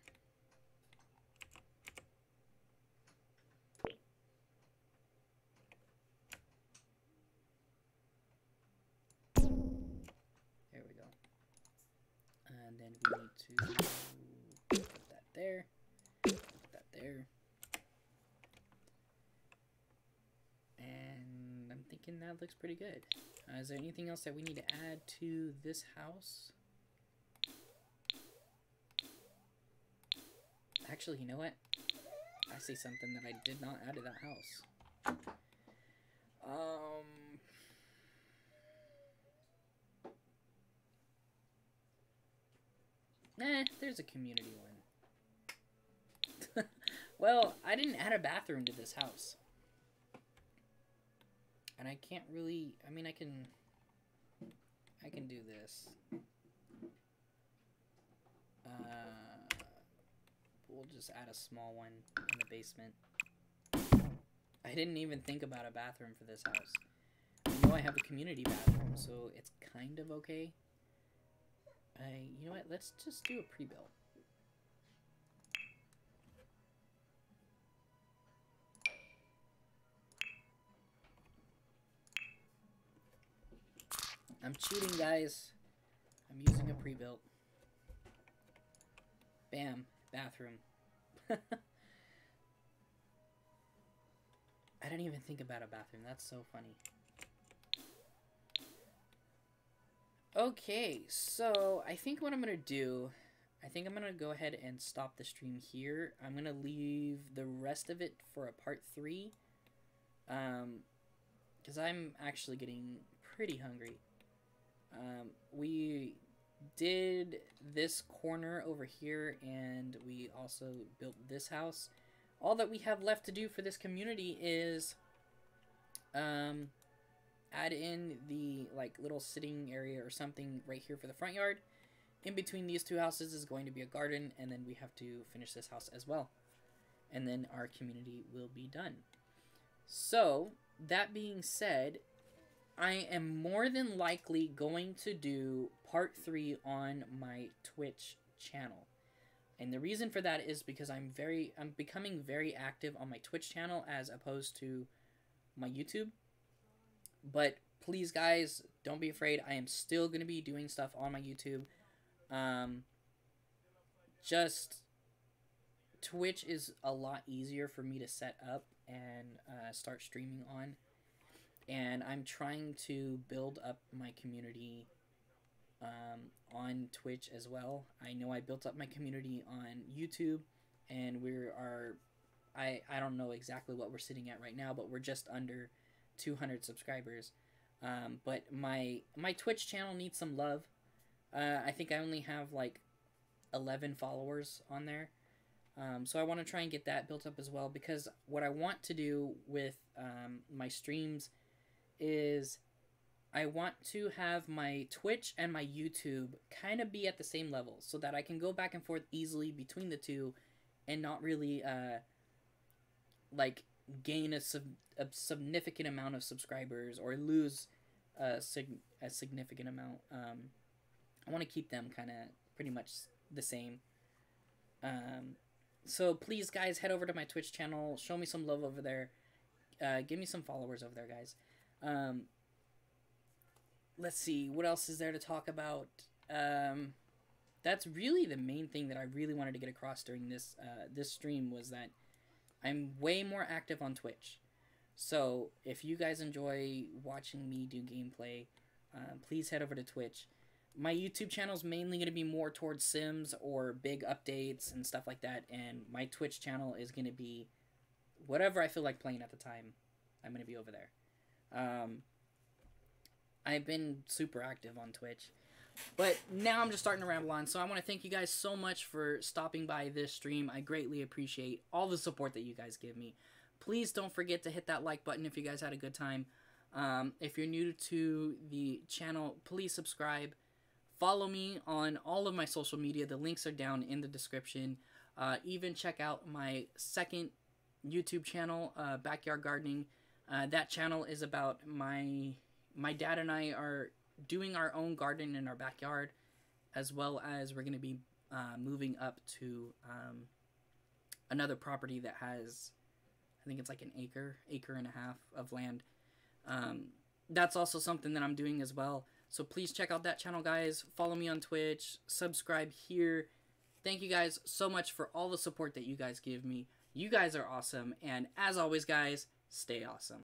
S1: There we go. And then we need to put that there. Put that there. And I'm thinking that looks pretty good. Is there anything else that we need to add to this house? Actually, you know what? I see something that I did not add to that house. There's a community one. Well, I didn't add a bathroom to this house. And I can't really, I mean, I can do this. We'll just add a small one in the basement. I didn't even think about a bathroom for this house. I know I have a community bathroom, so it's kind of okay. You know what? Let's just do a pre-built. I'm cheating, guys. I'm using a pre-built. Bam. Bathroom. I didn't even think about a bathroom. That's so funny. Okay, so I think what I'm going to do, I think I'm going to go ahead and stop the stream here. I'm going to leave the rest of it for a part 3. Because I'm actually getting pretty hungry. We did this corner over here, and we also built this house. All that we have left to do for this community is add in the like little sitting area or something right here for the front yard. In between these two houses is going to be a garden, and then we have to finish this house as well. And then our community will be done. So, that being said, I am more than likely going to do part 3 on my Twitch channel. And the reason for that is because I'm becoming very active on my Twitch channel as opposed to my YouTube. But please, guys, don't be afraid. I am still going to be doing stuff on my YouTube. Just Twitch is a lot easier for me to set up and start streaming on. And I'm trying to build up my community on Twitch as well. I know I built up my community on YouTube, and I don't know exactly what we're sitting at right now, but we're just under 200 subscribers. But my Twitch channel needs some love. I think I only have like 11 followers on there. So I want to try and get that built up as well, because what I want to do with my streams is I want to have my Twitch and my YouTube kind of be at the same level, so that I can go back and forth easily between the two and not really like gain a significant amount of subscribers or lose a significant amount. I want to keep them kind of pretty much the same. So please, guys, head over to my Twitch channel. Show me some love over there. Give me some followers over there, guys. Let's see, what else is there to talk about? That's really the main thing that I really wanted to get across during this stream, was that I'm way more active on Twitch. So if you guys enjoy watching me do gameplay, please head over to Twitch. My YouTube channel is mainly going to be more towards Sims or big updates and stuff like that, and my Twitch channel is going to be whatever I feel like playing at the time. I'm going to be over there. I've been super active on Twitch, but now I'm just starting to ramble on, so I want to thank you guys so much for stopping by this stream. I greatly appreciate all the support that you guys give me. Please don't forget to hit that like button if you guys had a good time. If you're new to the channel, please subscribe. Follow me on all of my social media. The links are down in the description. Even check out my second YouTube channel, Backyard Gardening. That channel is about my dad and I are doing our own garden in our backyard, as well as we're going to be moving up to another property that has, I think it's like an acre and a half of land. That's also something that I'm doing as well. So please check out that channel, guys. Follow me on Twitch. Subscribe here. Thank you guys so much for all the support that you guys give me. You guys are awesome. And as always, guys, stay awesome.